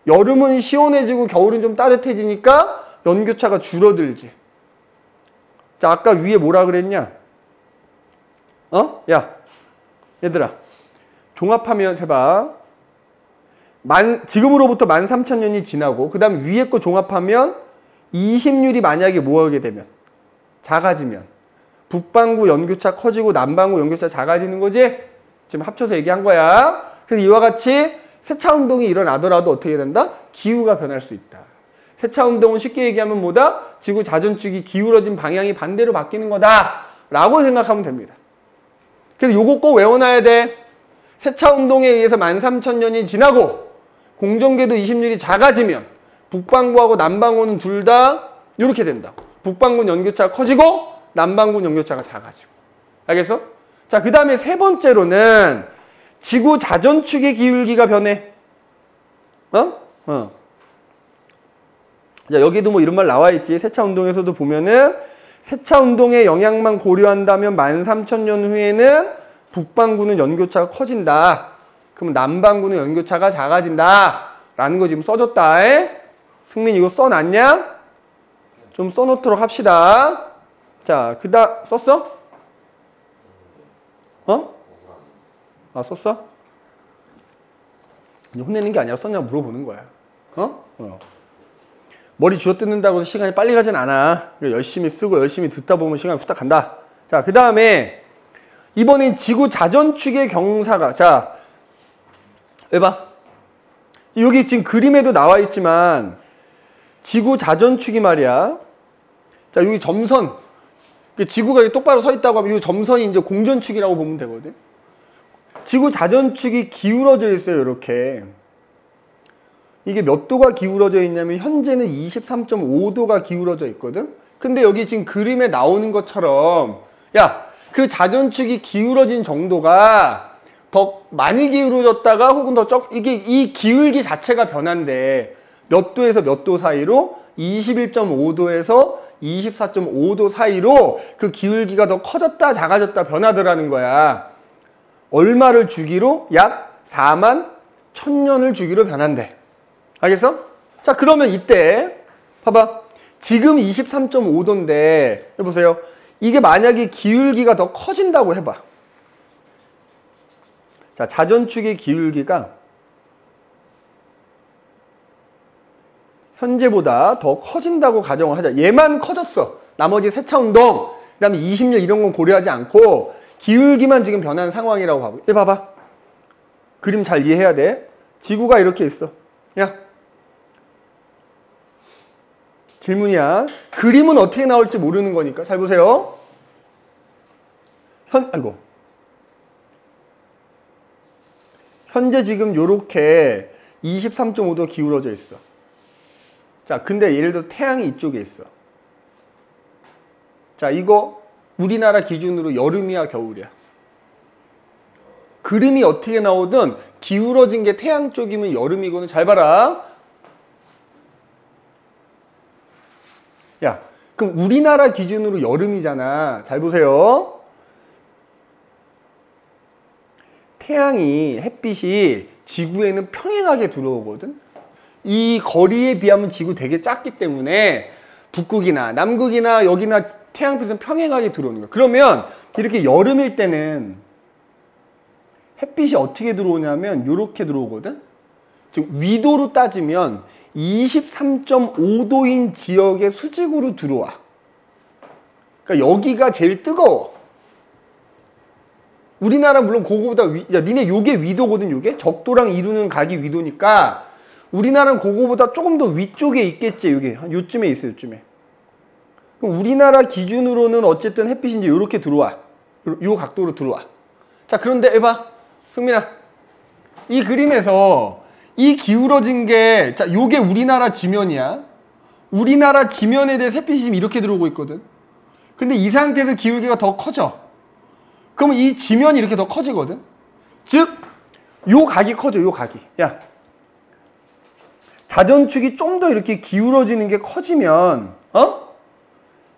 여름은 시원해지고 겨울은 좀 따뜻해지니까 연교차가 줄어들지. 자, 아까 위에 뭐라 그랬냐? 야, 얘들아. 종합하면 해봐. 지금으로부터 13,000년이 지나고 그 다음 위에 거 종합하면 20률이 만약에 뭐하게 되면? 작아지면. 북반구 연교차 커지고 남반구 연교차 작아지는 거지? 지금 합쳐서 얘기한 거야. 그래서 이와 같이 세차운동이 일어나더라도 어떻게 된다? 기후가 변할 수 있다. 세차운동은 쉽게 얘기하면 뭐다? 지구 자전축이 기울어진 방향이 반대로 바뀌는 거다 라고 생각하면 됩니다. 그래서 요거 꼭 외워놔야 돼. 세차운동에 의해서 13,000년이 지나고 공전궤도 20률이 작아지면 북반구하고 남반구는 둘 다 이렇게 된다. 북반구는 연교차가 커지고 남반구는 연교차가 작아지고. 알겠어? 자, 그 다음에 세 번째로는 지구 자전축의 기울기가 변해. 자, 여기도 뭐 이런 말 나와 있지. 세차운동에서도 보면은 세차운동의 영향만 고려한다면 13,000년 후에는 북반구는 연교차가 커진다. 그럼 남반구는 연교차가 작아진다. 라는 거 지금 써줬다. 승민 이거 써놨냐? 좀 써놓도록 합시다. 자, 썼어? 썼어? 혼내는 게 아니라 썼냐고 물어보는 거야. 머리 쥐어뜯는다고 해서 시간이 빨리 가진 않아. 열심히 쓰고 열심히 듣다 보면 시간이 후딱 간다. 자, 그 다음에 이번엔 지구 자전축의 경사가. 자, 해봐. 여기 지금 그림에도 나와 있지만 지구 자전축이 말이야. 자, 여기 점선. 지구가 똑바로 서 있다고 하면 이 점선이 이제 공전축이라고 보면 되거든. 지구 자전축이 기울어져 있어요, 이렇게. 이게 몇 도가 기울어져 있냐면 현재는 23.5도가 기울어져 있거든. 근데 여기 지금 그림에 나오는 것처럼 야, 그 자전축이 기울어진 정도가 더 많이 기울어졌다가 혹은 더 이게 이 기울기 자체가 변한데 몇 도에서 몇 도 사이로 21.5도에서 24.5도 사이로 그 기울기가 더 커졌다 작아졌다 변하더라는 거야. 얼마를 주기로? 약 41,000년을 주기로 변한대. 알겠어? 자, 그러면 이때 봐봐. 지금 23.5도인데 해보세요. 이게 만약에 기울기가 더 커진다고 해봐. 자, 자전축의 기울기가 현재보다 더 커진다고 가정을 하자. 얘만 커졌어. 나머지 세차운동 그다음에 20년 이런 건 고려하지 않고 기울기만 지금 변한 상황이라고 봐봐. 얘 봐봐. 그림 잘 이해해야 돼. 지구가 이렇게 있어. 야, 질문이야. 그림은 어떻게 나올지 모르는 거니까 잘 보세요. 현재 지금 요렇게 23.5도 기울어져 있어. 자, 근데 예를 들어 태양이 이쪽에 있어. 자, 이거 우리나라 기준으로 여름이야, 겨울이야? 그림이 어떻게 나오든 기울어진 게 태양 쪽이면 여름이거든. 잘 봐라. 야, 그럼 우리나라 기준으로 여름이잖아. 잘 보세요. 태양이, 햇빛이 지구에는 평행하게 들어오거든. 이 거리에 비하면 지구 되게 작기 때문에 북극이나 남극이나 여기나 태양빛은 평행하게 들어오는 거야. 그러면 이렇게 여름일 때는 햇빛이 어떻게 들어오냐면 이렇게 들어오거든. 지금 위도로 따지면 23.5도인 지역의 수직으로 들어와. 그러니까 여기가 제일 뜨거워. 우리나라 물론 그거보다 야, 니네 요게 위도거든. 요게 적도랑 이루는 각이 위도니까 우리나라는 그거보다 조금 더 위쪽에 있겠지. 요게 요쯤에 있어. 요쯤에. 그럼 우리나라 기준으로는 어쨌든 햇빛이 이제 요렇게 들어와. 요 각도로 들어와. 자, 그런데 해봐. 승민아, 이 그림에서 이 기울어진 게, 자, 요게 우리나라 지면이야. 우리나라 지면에 대해 햇빛이 지금 이렇게 들어오고 있거든. 근데 이 상태에서 기울기가 더 커져. 그러면 이 지면이 이렇게 더 커지거든. 즉, 요 각이 커져, 요 각이. 야, 자전축이 좀 더 이렇게 기울어지는 게 커지면,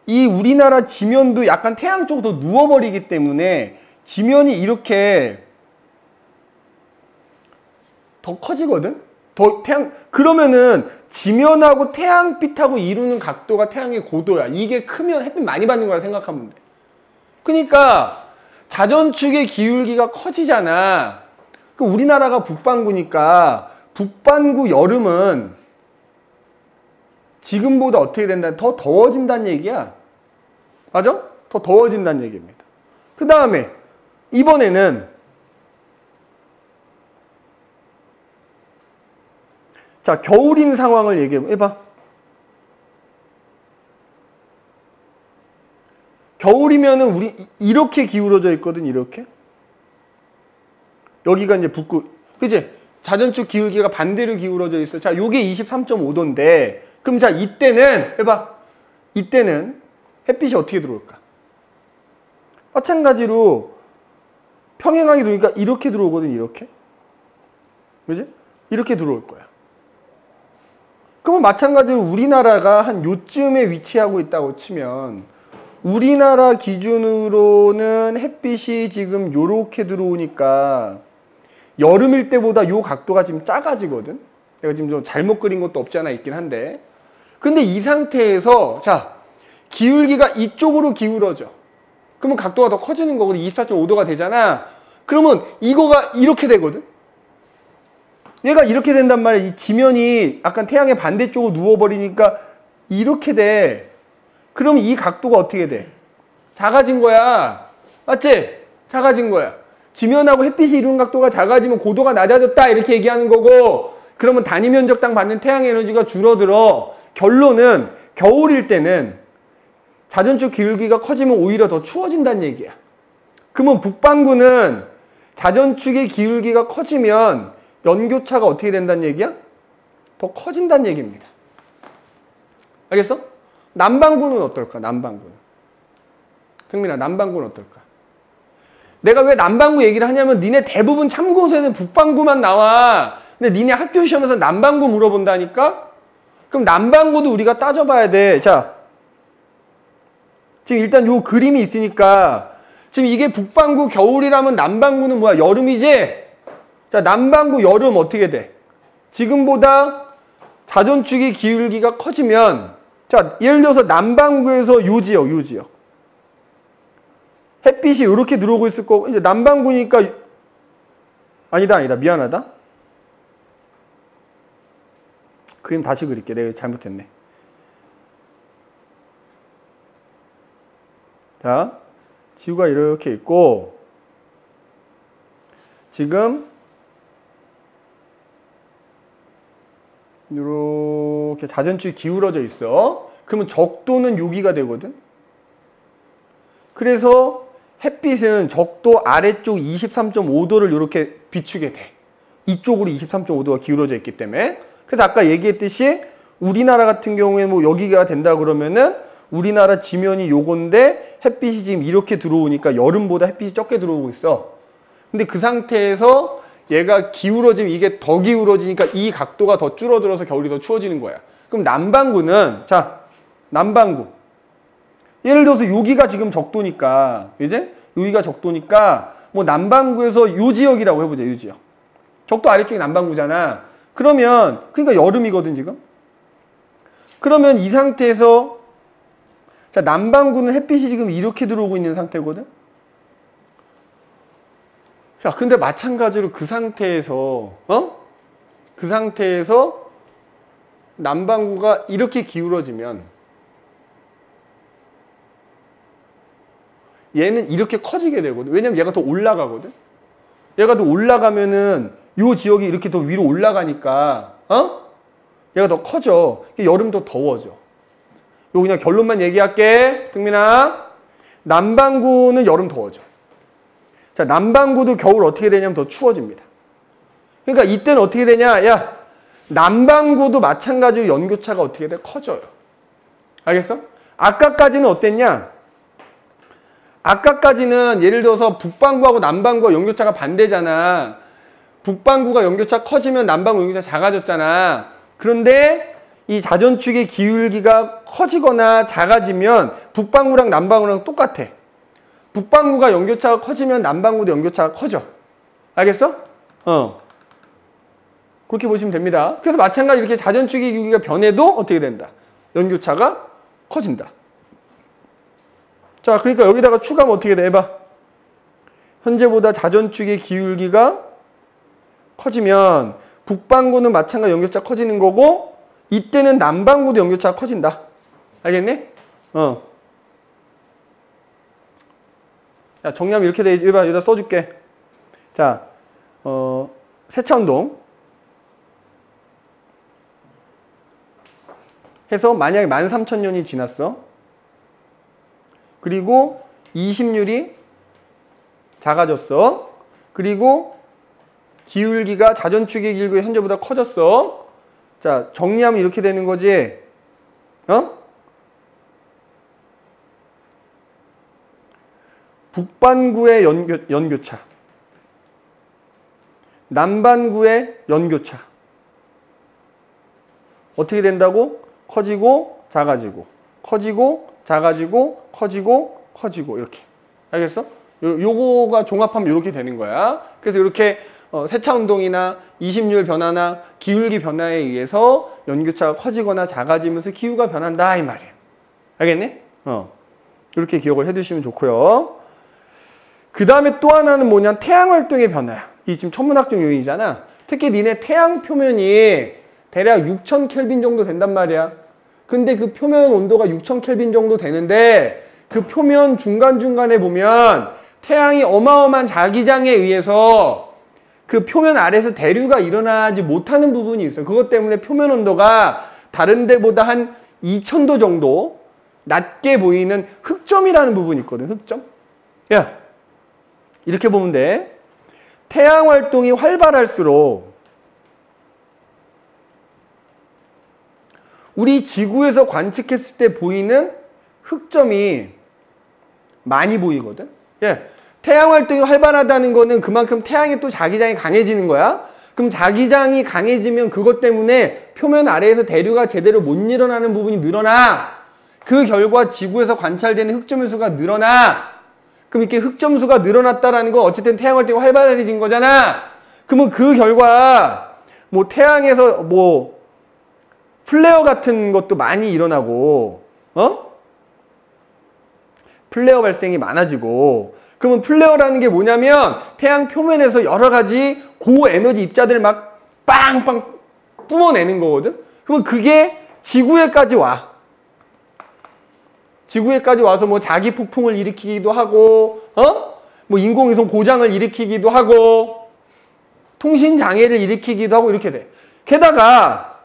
이 우리나라 지면도 약간 태양 쪽으로 더 누워버리기 때문에 지면이 이렇게 더 커지거든? 더 태양, 그러면은 지면하고 태양빛하고 이루는 각도가 태양의 고도야. 이게 크면 햇빛 많이 받는 거라 생각하면 돼. 그러니까 자전축의 기울기가 커지잖아. 그럼 우리나라가 북반구니까 북반구 여름은 지금보다 어떻게 된다? 더 더워진다는 얘기야. 맞아? 더 더워진다는 얘기입니다. 그 다음에 이번에는 자, 겨울인 상황을 얘기해봐. 겨울이면은 우리 이렇게 기울어져 있거든. 이렇게. 여기가 이제 북극. 그치? 자전축 기울기가 반대로 기울어져 있어. 자, 요게 23.5도인데 그럼 자, 이때는 해봐. 이때는 햇빛이 어떻게 들어올까? 마찬가지로 평행하게 들어오니까 이렇게 들어오거든. 이렇게. 그지? 이렇게 들어올 거야. 그러면 마찬가지로 우리나라가 한 요쯤에 위치하고 있다고 치면 우리나라 기준으로는 햇빛이 지금 요렇게 들어오니까 여름일 때보다 요 각도가 지금 작아지거든. 내가 지금 좀 잘못 그린 것도 없지 않아 있긴 한데. 근데 이 상태에서 자, 기울기가 이쪽으로 기울어져. 그러면 각도가 더 커지는 거거든. 24.5도가 되잖아. 그러면 이거가 이렇게 되거든. 얘가 이렇게 된단 말이야. 이 지면이 약간 태양의 반대쪽으로 누워버리니까 이렇게 돼. 그럼 이 각도가 어떻게 돼? 작아진 거야. 맞지? 작아진 거야. 지면하고 햇빛이 이루는 각도가 작아지면 고도가 낮아졌다 이렇게 얘기하는 거고, 그러면 단위 면적당 받는 태양의 에너지가 줄어들어. 결론은 겨울일 때는 자전축 기울기가 커지면 오히려 더 추워진다는 얘기야. 그러면 북반구는 자전축의 기울기가 커지면 연교차가 어떻게 된다는 얘기야? 더 커진다는 얘기입니다. 알겠어? 남반구는 어떨까? 남반구는. 승민아, 남반구는 어떨까? 내가 왜 남반구 얘기를 하냐면 니네 대부분 참고서에는 북반구만 나와. 근데 니네 학교 시험에서 남반구 물어본다니까? 그럼 남반구도 우리가 따져봐야 돼. 자, 지금 일단 요 그림이 있으니까 지금 이게 북반구 겨울이라면 남반구는 뭐야? 여름이지? 자, 남반구 여름 어떻게 돼? 지금보다 자전축의 기울기가 커지면, 자, 예를 들어서 남반구에서 요 지역, 요 지역. 햇빛이 이렇게 들어오고 있을 거고, 이제 남반구니까, 아니다, 미안하다. 그림 다시 그릴게. 내가 잘못했네. 자, 지구가 이렇게 있고 지금 이렇게 자전축이 기울어져 있어. 그러면 적도는 여기가 되거든. 그래서 햇빛은 적도 아래쪽 23.5도를 이렇게 비추게 돼. 이쪽으로 23.5도가 기울어져 있기 때문에. 그래서 아까 얘기했듯이 우리나라 같은 경우에 뭐 여기가 된다 그러면은 우리나라 지면이 요건데 햇빛이 지금 이렇게 들어오니까 여름보다 햇빛이 적게 들어오고 있어. 근데 그 상태에서 얘가 기울어지면 이게 더 기울어지니까 이 각도가 더 줄어들어서 겨울이 더 추워지는 거야. 그럼 남반구는, 자, 남반구. 예를 들어서 여기가 지금 적도니까, 이제? 여기가 적도니까, 뭐 남반구에서 요 지역이라고 해보자, 요 지역. 적도 아래쪽이 남반구잖아. 그러면, 그러니까 여름이거든, 지금? 그러면 이 상태에서, 자, 남반구는 햇빛이 지금 이렇게 들어오고 있는 상태거든? 자, 근데 마찬가지로 그 상태에서, 그 상태에서 남반구가 이렇게 기울어지면 얘는 이렇게 커지게 되거든. 왜냐면 얘가 더 올라가거든. 얘가 더 올라가면은 요 지역이 이렇게 더 위로 올라가니까, 얘가 더 커져. 여름 더 더워져. 요 그냥 결론만 얘기할게. 승민아. 남반구는 여름 더워져. 자, 남반구도 겨울 어떻게 되냐면 더 추워집니다. 그러니까 이때는 어떻게 되냐? 야, 남반구도 마찬가지로 연교차가 어떻게 돼? 커져요. 알겠어? 아까까지는 어땠냐? 아까까지는 예를 들어서 북반구하고 남반구가 연교차가 반대잖아. 북반구가 연교차 커지면 남반구 연교차 작아졌잖아. 그런데 이 자전축의 기울기가 커지거나 작아지면 북반구랑 남반구랑 똑같아. 북반구가 연교차가 커지면 남반구도 연교차가 커져. 알겠어? 그렇게 보시면 됩니다. 그래서 마찬가지로 이렇게 자전축의 기울기가 변해도 어떻게 된다? 연교차가 커진다. 자, 그러니까 여기다가 추가하면 어떻게 돼? 해봐. 현재보다 자전축의 기울기가 커지면 북반구는 마찬가지로 연교차 커지는 거고 이때는 남반구도 연교차가 커진다. 알겠니? 야, 정리하면 이렇게 돼. 해봐. 여기다 써줄게. 자, 세차운동 해서 만약에 13,000년이 지났어. 그리고 20률이 작아졌어. 그리고 기울기가 자전축의 기울기가 현재보다 커졌어. 자, 정리하면 이렇게 되는 거지. 북반구의 연교차, 남반구의 연교차 어떻게 된다고? 커지고 작아지고 커지고 작아지고 커지고 커지고 이렇게. 알겠어? 요거가 종합하면 이렇게 되는 거야. 그래서 이렇게 세차운동이나 20률 변화나 기울기 변화에 의해서 연교차가 커지거나 작아지면서 기후가 변한다 이 말이에요. 알겠니? 이렇게 기억을 해두시면 좋고요. 그 다음에 또 하나는 뭐냐? 태양활동의 변화야. 이 지금 천문학적 요인이잖아. 특히 니네 태양 표면이 대략 6000켈빈 정도 된단 말이야. 근데 그 표면 온도가 6000켈빈 정도 되는데 그 표면 중간중간에 보면 태양이 어마어마한 자기장에 의해서 그 표면 아래에서 대류가 일어나지 못하는 부분이 있어요. 그것 때문에 표면 온도가 다른 데보다 한 2000도 정도 낮게 보이는 흑점이라는 부분이 있거든. 흑점. 야, 이렇게 보면 돼. 태양 활동이 활발할수록 우리 지구에서 관측했을 때 보이는 흑점이 많이 보이거든. 예. 태양 활동이 활발하다는 거는 그만큼 태양의 또 자기장이 강해지는 거야. 그럼 자기장이 강해지면 그것 때문에 표면 아래에서 대류가 제대로 못 일어나는 부분이 늘어나. 그 결과 지구에서 관찰되는 흑점의 수가 늘어나. 그럼 이렇게 흑점 수가 늘어났다라는 건 어쨌든 태양 활동이 활발해진 거잖아. 그러면 그 결과 뭐 태양에서 뭐 플레어 같은 것도 많이 일어나고, 플레어 발생이 많아지고. 그러면 플레어라는 게 뭐냐면 태양 표면에서 여러 가지 고에너지 입자들을 막 빵빵 뿜어내는 거거든. 그러면 그게 지구에까지 와. 지구에까지 와서 뭐 자기 폭풍을 일으키기도 하고, 뭐 인공위성 고장을 일으키기도 하고, 통신 장애를 일으키기도 하고 이렇게 돼. 게다가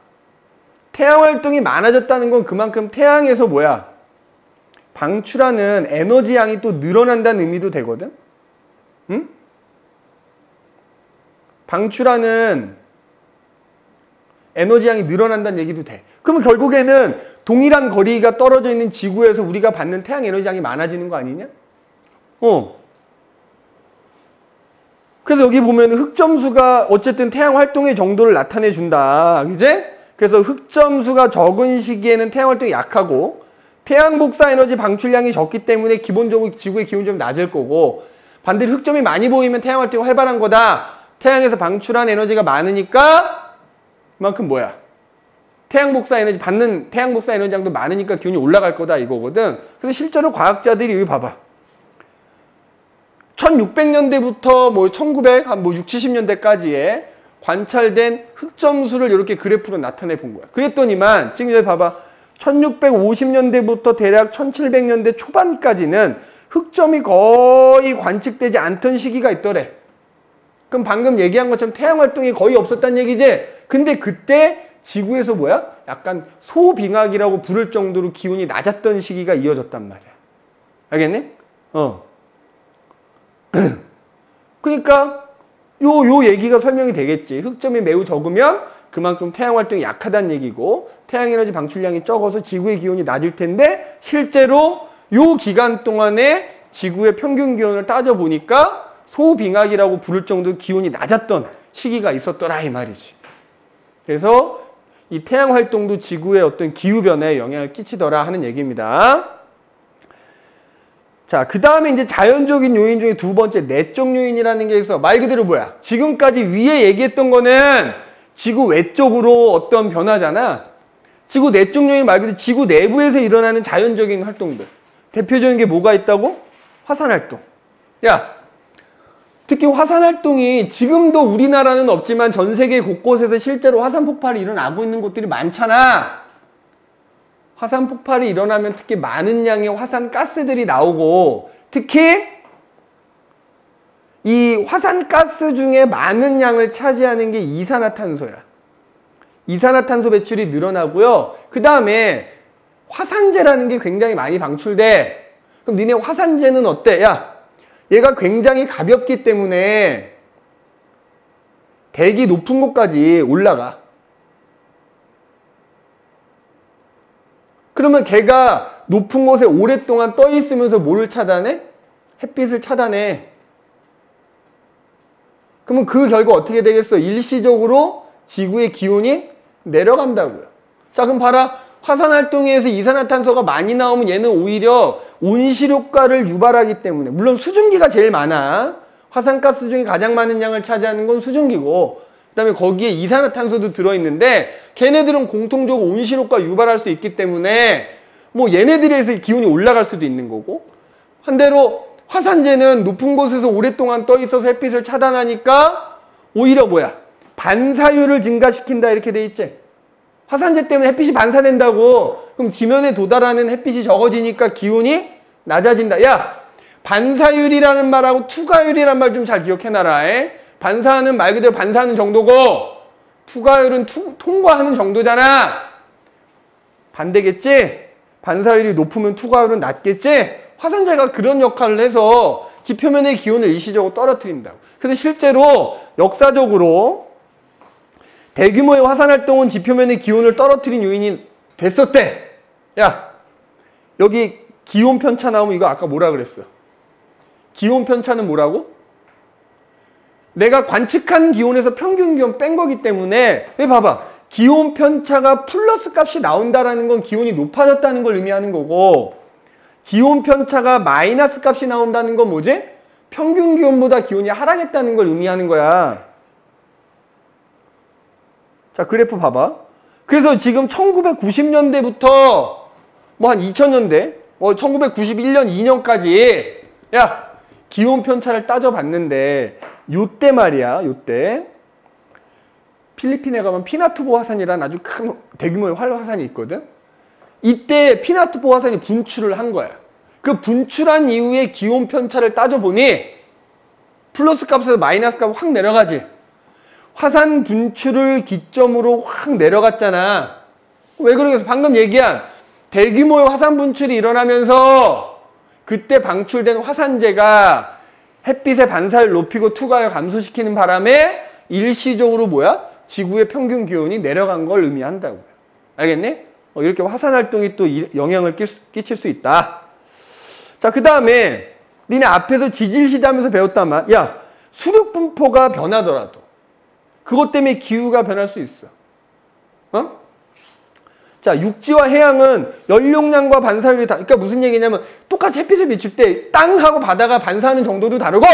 태양 활동이 많아졌다는 건 그만큼 태양에서 뭐야? 방출하는 에너지 양이 또 늘어난다는 의미도 되거든? 응? 방출하는 에너지 양이 늘어난다는 얘기도 돼. 그러면 결국에는 동일한 거리가 떨어져 있는 지구에서 우리가 받는 태양 에너지 양이 많아지는 거 아니냐? 그래서 여기 보면 흑점수가 어쨌든 태양 활동의 정도를 나타내 준다. 그제? 그래서 흑점수가 적은 시기에는 태양 활동이 약하고 태양 복사 에너지 방출량이 적기 때문에 기본적으로 지구의 기온이 좀 낮을 거고 반대로 흑점이 많이 보이면 태양 활동이 활발한 거다. 태양에서 방출한 에너지가 많으니까 그만큼 뭐야? 태양 복사 에너지 받는 태양 복사 에너지량도 많으니까 기온이 올라갈 거다 이거거든. 그래서 실제로 과학자들이 여기 봐봐. 1600년대부터 뭐 1900, 한 뭐 60, 70년대까지에 관찰된 흑점수를 이렇게 그래프로 나타내 본 거야. 그랬더니만 지금 여기 봐봐. 1650년대부터 대략 1700년대 초반까지는 흑점이 거의 관측되지 않던 시기가 있더래. 그럼 방금 얘기한 것처럼 태양 활동이 거의 없었단 얘기지? 근데 그때 지구에서 뭐야? 약간 소빙하기라고 부를 정도로 기온이 낮았던 시기가 이어졌단 말이야. 알겠니? 그러니까 요 얘기가 설명이 되겠지. 흑점이 매우 적으면 그만큼 태양 활동이 약하다는 얘기고 태양 에너지 방출량이 적어서 지구의 기온이 낮을 텐데 실제로 요 기간 동안에 지구의 평균 기온을 따져보니까 소빙하기라고 부를 정도로 기온이 낮았던 시기가 있었더라 이 말이지. 그래서 이 태양 활동도 지구의 어떤 기후변화에 영향을 끼치더라 하는 얘기입니다. 자, 그 다음에 이제 자연적인 요인 중에 두 번째 내적 요인이라는 게 있어. 말 그대로 뭐야? 지금까지 위에 얘기했던 거는 지구 외적으로 어떤 변화잖아. 지구 내적 요인 말 그대로 지구 내부에서 일어나는 자연적인 활동들. 대표적인 게 뭐가 있다고? 화산 활동. 야, 특히 화산 활동이 지금도 우리나라는 없지만 전 세계 곳곳에서 실제로 화산 폭발이 일어나고 있는 곳들이 많잖아. 화산 폭발이 일어나면 특히 많은 양의 화산 가스들이 나오고 특히 이 화산 가스 중에 많은 양을 차지하는 게 이산화탄소야. 이산화탄소 배출이 늘어나고요. 그 다음에 화산재라는 게 굉장히 많이 방출돼. 그럼 니네 화산재는 어때? 야, 얘가 굉장히 가볍기 때문에 대기 높은 곳까지 올라가. 그러면 걔가 높은 곳에 오랫동안 떠 있으면서 뭐를 차단해? 햇빛을 차단해. 그러면 그 결과 어떻게 되겠어? 일시적으로 지구의 기온이 내려간다고요. 자, 그럼 봐라. 화산 활동에 의해서 이산화탄소가 많이 나오면 얘는 오히려 온실효과를 유발하기 때문에 물론 수증기가 제일 많아. 화산가스 중에 가장 많은 양을 차지하는 건 수증기고 그 다음에 거기에 이산화탄소도 들어있는데 걔네들은 공통적으로 온실효과 유발할 수 있기 때문에 뭐 얘네들에 의해서 기온이 올라갈 수도 있는 거고 반대로 화산재는 높은 곳에서 오랫동안 떠 있어서 햇빛을 차단하니까 오히려 뭐야? 반사율을 증가시킨다 이렇게 돼 있지. 화산재 때문에 햇빛이 반사된다고. 그럼 지면에 도달하는 햇빛이 적어지니까 기온이 낮아진다. 야, 반사율이라는 말하고 투과율이라는 말 좀 잘 기억해놔라. 반사하는 말 그대로 반사하는 정도고 투과율은 통과하는 정도잖아. 반대겠지? 반사율이 높으면 투과율은 낮겠지? 화산재가 그런 역할을 해서 지표면의 기온을 일시적으로 떨어뜨린다고. 근데 실제로 역사적으로 대규모의 화산활동은 지표면의 기온을 떨어뜨린 요인이 됐었대. 야, 여기 기온 편차 나오면 이거 아까 뭐라 그랬어? 기온 편차는 뭐라고? 내가 관측한 기온에서 평균 기온 뺀 거기 때문에 여기 봐봐. 기온 편차가 플러스 값이 나온다라는 건 기온이 높아졌다는 걸 의미하는 거고 기온 편차가 마이너스 값이 나온다는 건 뭐지? 평균 기온보다 기온이 하락했다는 걸 의미하는 거야. 자, 그래프 봐봐. 그래서 지금 1990년대부터 뭐 한 2000년대, 1991년, 2년까지 야, 기온 편차를 따져봤는데 요때 말이야, 요때 필리핀에 가면 피나투보 화산이라는 아주 큰 대규모의 활화산이 있거든. 이때 피나트포 화산이 분출을 한 거야. 그 분출한 이후에 기온 편차를 따져보니 플러스 값에서 마이너스 값이 확 내려가지. 화산 분출을 기점으로 확 내려갔잖아. 왜 그러겠어? 방금 얘기한 대규모의 화산 분출이 일어나면서 그때 방출된 화산재가 햇빛의 반사를 높이고 투과를 감소시키는 바람에 일시적으로 뭐야? 지구의 평균 기온이 내려간 걸 의미한다고요. 알겠니? 이렇게 화산 활동이 또 영향을 끼칠 수 있다. 자, 그 다음에 니네 앞에서 지질 시대하면서 배웠단 말. 야, 수륙 분포가 변하더라도 그것 때문에 기후가 변할 수 있어. 자, 육지와 해양은 연용량과 반사율이 다, 그러니까 무슨 얘기냐면 똑같이 햇빛을 비출 때 땅하고 바다가 반사하는 정도도 다르고,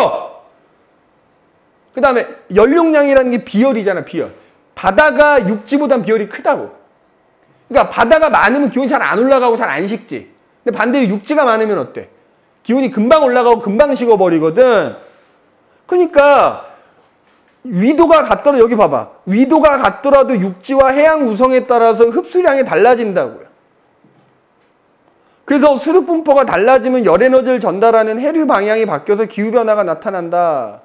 그 다음에 연용량이라는 게 비열이잖아, 비열. 바다가 육지보단 비열이 크다고. 그러니까 바다가 많으면 기온이 잘 안 올라가고 잘 안 식지. 근데 반대로 육지가 많으면 어때? 기온이 금방 올라가고 금방 식어버리거든. 그러니까 위도가 같더라도, 여기 봐봐. 위도가 같더라도 육지와 해양 구성에 따라서 흡수량이 달라진다고요. 그래서 수륙 분포가 달라지면 열 에너지를 전달하는 해류 방향이 바뀌어서 기후변화가 나타난다.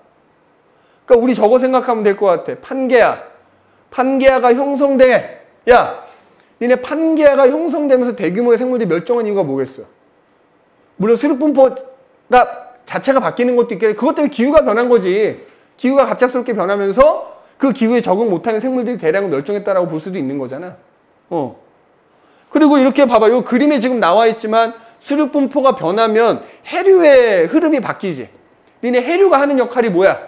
그러니까 우리 저거 생각하면 될 것 같아. 판게아. 판게아가 형성돼. 야, 니네 판게아가 형성되면서 대규모의 생물들이 멸종한 이유가 뭐겠어? 물론 수륙 분포가 자체가 바뀌는 것도 있겠는데 그것 때문에 기후가 변한 거지. 기후가 갑작스럽게 변하면서 그 기후에 적응 못하는 생물들이 대량으로 멸종했다라고 볼 수도 있는 거잖아. 그리고 이렇게 봐봐. 이 그림에 지금 나와 있지만 수륙 분포가 변하면 해류의 흐름이 바뀌지. 니네 해류가 하는 역할이 뭐야?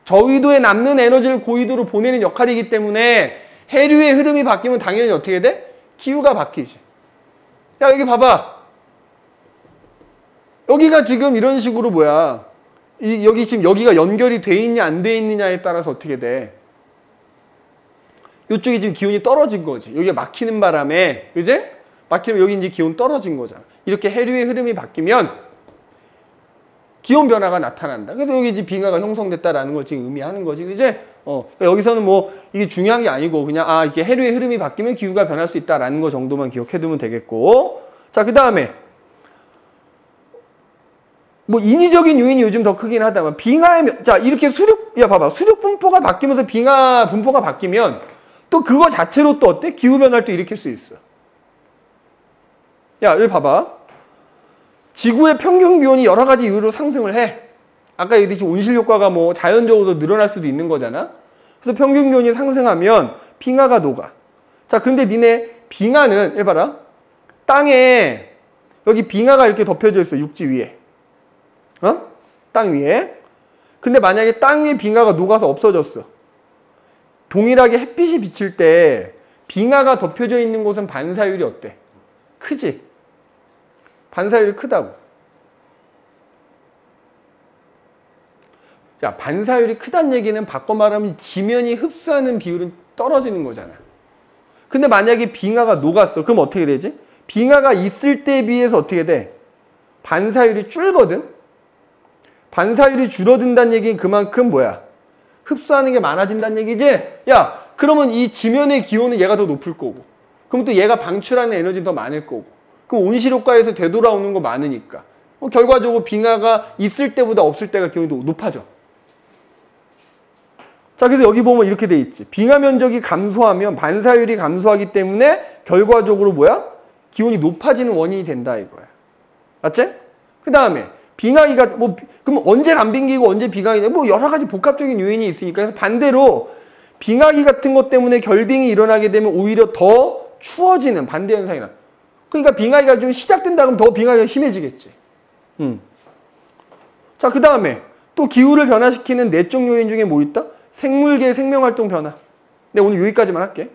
저위도에 남는 에너지를 고위도로 보내는 역할이기 때문에 해류의 흐름이 바뀌면 당연히 어떻게 돼? 기후가 바뀌지. 야, 여기 봐봐. 여기가 지금 이런 식으로 뭐야? 여기 지금 여기가 연결이 돼 있냐 안 돼 있느냐에 따라서 어떻게 돼? 이쪽이 지금 기온이 떨어진 거지. 여기가 막히는 바람에, 그지? 막히면 여기 이제 기온 떨어진 거잖아. 이렇게 해류의 흐름이 바뀌면 기온 변화가 나타난다. 그래서 여기 이제 빙하가 형성됐다라는 걸 지금 의미하는 거지, 그지? 여기서는 뭐 이게 중요한 게 아니고 그냥 이렇게 해류의 흐름이 바뀌면 기후가 변할 수 있다라는 거 정도만 기억해두면 되겠고. 자, 그 다음에 뭐 인위적인 요인이 요즘 더 크긴 하다만 자, 이렇게 봐봐. 수륙 분포가 바뀌면서 빙하 분포가 바뀌면 또 그거 자체로 또 어때? 기후 변화를 또 일으킬 수 있어. 야, 여기 봐봐. 지구의 평균 기온이 여러 가지 이유로 상승을 해. 아까 얘기했듯이 온실 효과가 뭐 자연적으로 늘어날 수도 있는 거잖아. 그래서 평균 기온이 상승하면 빙하가 녹아. 자, 근데 니네 빙하는 해봐라. 땅에 여기 빙하가 이렇게 덮여져 있어. 육지 위에. 땅 위에. 근데 만약에 땅 위에 빙하가 녹아서 없어졌어. 동일하게 햇빛이 비칠 때 빙하가 덮여져 있는 곳은 반사율이 어때? 크지? 반사율이 크다고. 자, 반사율이 크다는 얘기는 바꿔 말하면 지면이 흡수하는 비율은 떨어지는 거잖아. 근데 만약에 빙하가 녹았어. 그럼 어떻게 되지? 빙하가 있을 때에 비해서 어떻게 돼? 반사율이 줄거든? 반사율이 줄어든다는 얘기는 그만큼 뭐야? 흡수하는 게 많아진다는 얘기지? 야, 그러면 이 지면의 기온은 얘가 더 높을 거고, 그럼 또 얘가 방출하는 에너지는 더 많을 거고, 그럼 온실효과에서 되돌아오는 거 많으니까 결과적으로 빙하가 있을 때보다 없을 때가 기온이 더 높아져. 자, 그래서 여기 보면 이렇게 돼 있지. 빙하 면적이 감소하면 반사율이 감소하기 때문에 결과적으로 뭐야? 기온이 높아지는 원인이 된다 이거야. 맞지? 그 다음에 빙하기가 그럼 언제 간빙기고 언제 빙하기냐? 뭐 여러 가지 복합적인 요인이 있으니까. 그래서 반대로 빙하기 같은 것 때문에 결빙이 일어나게 되면 오히려 더 추워지는 반대 현상이 나. 그러니까 빙하기가 좀 시작된다 그러면 더 빙하기가 심해지겠지. 자, 그 다음에 또 기후를 변화시키는 내적 요인 중에 뭐 있다? 생물계 생명활동 변화. 내가 오늘 여기까지만 할게.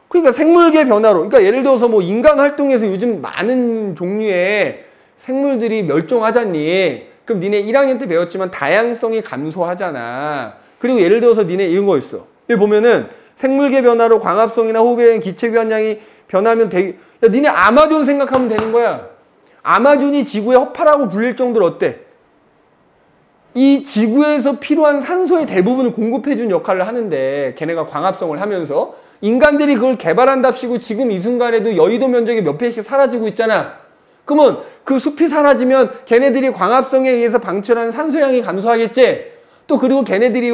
그러니까 생물계 변화로, 그러니까 예를 들어서 뭐 인간 활동에서 요즘 많은 종류의 생물들이 멸종하잖니. 그럼 니네 1학년 때 배웠지만 다양성이 감소하잖아. 그리고 예를 들어서 니네 이런 거 있어. 여기 보면은 생물계 변화로 광합성이나 호흡의 기체교환량이 변하면 야, 니네 아마존 생각하면 되는 거야. 아마존이 지구의 허파라고 불릴 정도로 어때? 이 지구에서 필요한 산소의 대부분을 공급해준 역할을 하는데 걔네가 광합성을 하면서 인간들이 그걸 개발한답시고 지금 이 순간에도 여의도 면적이 몇 배씩 사라지고 있잖아. 그러면 그 숲이 사라지면 걔네들이 광합성에 의해서 방출하는 산소량이 감소하겠지. 또 그리고 걔네들이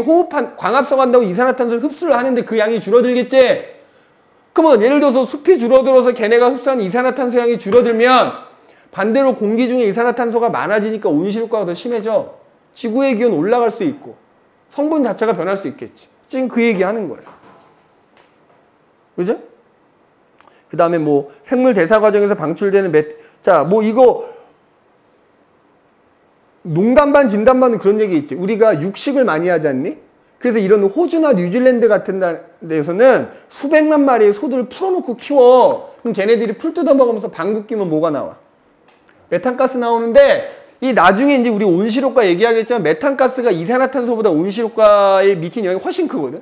광합성한다고 이산화탄소를 흡수를 하는데 그 양이 줄어들겠지. 그러면 예를 들어서 숲이 줄어들어서 걔네가 흡수하는 이산화탄소 양이 줄어들면 반대로 공기 중에 이산화탄소가 많아지니까 온실효과가 더 심해져. 지구의 기온 올라갈 수 있고 성분 자체가 변할 수 있겠지. 지금 그 얘기하는 거예요. 그죠? 그 다음에 뭐 생물 대사 과정에서 방출되는 자, 뭐 이거 농담 반 진담 반은 그런 얘기 있지. 우리가 육식을 많이 하지 않니? 그래서 이런 호주나 뉴질랜드 같은 데서는 수백만 마리의 소들을 풀어놓고 키워. 그럼 걔네들이 풀 뜯어먹으면서 방귀 끼면 뭐가 나와? 메탄가스 나오는데 이 나중에 이제 우리 온실효과 얘기하겠지만 메탄가스가 이산화탄소보다 온실효과에 미친 영향이 훨씬 크거든.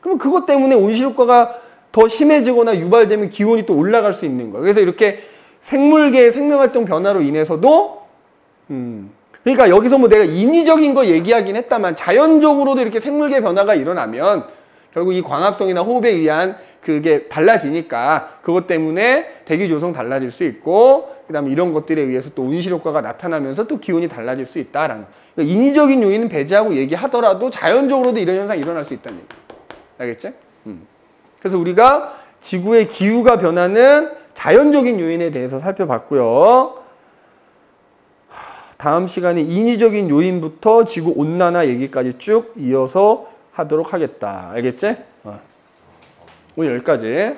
그럼 그것 때문에 온실효과가 더 심해지거나 유발되면 기온이 또 올라갈 수 있는 거야. 그래서 이렇게 생물계의 생명활동 변화로 인해서도 그러니까 여기서 뭐 내가 인위적인 거 얘기하긴 했다만 자연적으로도 이렇게 생물계 변화가 일어나면 결국 이 광합성이나 호흡에 의한 그게 달라지니까 그것 때문에 대기 조성 달라질 수 있고 그 다음에 이런 것들에 의해서 또 온실효과가 나타나면서 또 기온이 달라질 수 있다라는 그러니까 인위적인 요인은 배제하고 얘기하더라도 자연적으로도 이런 현상이 일어날 수 있다는 얘기. 알겠지? 그래서 우리가 지구의 기후가 변하는 자연적인 요인에 대해서 살펴봤고요. 다음 시간에 인위적인 요인부터 지구 온난화 얘기까지 쭉 이어서 하도록 하겠다. 알겠지? 오늘 여기까지.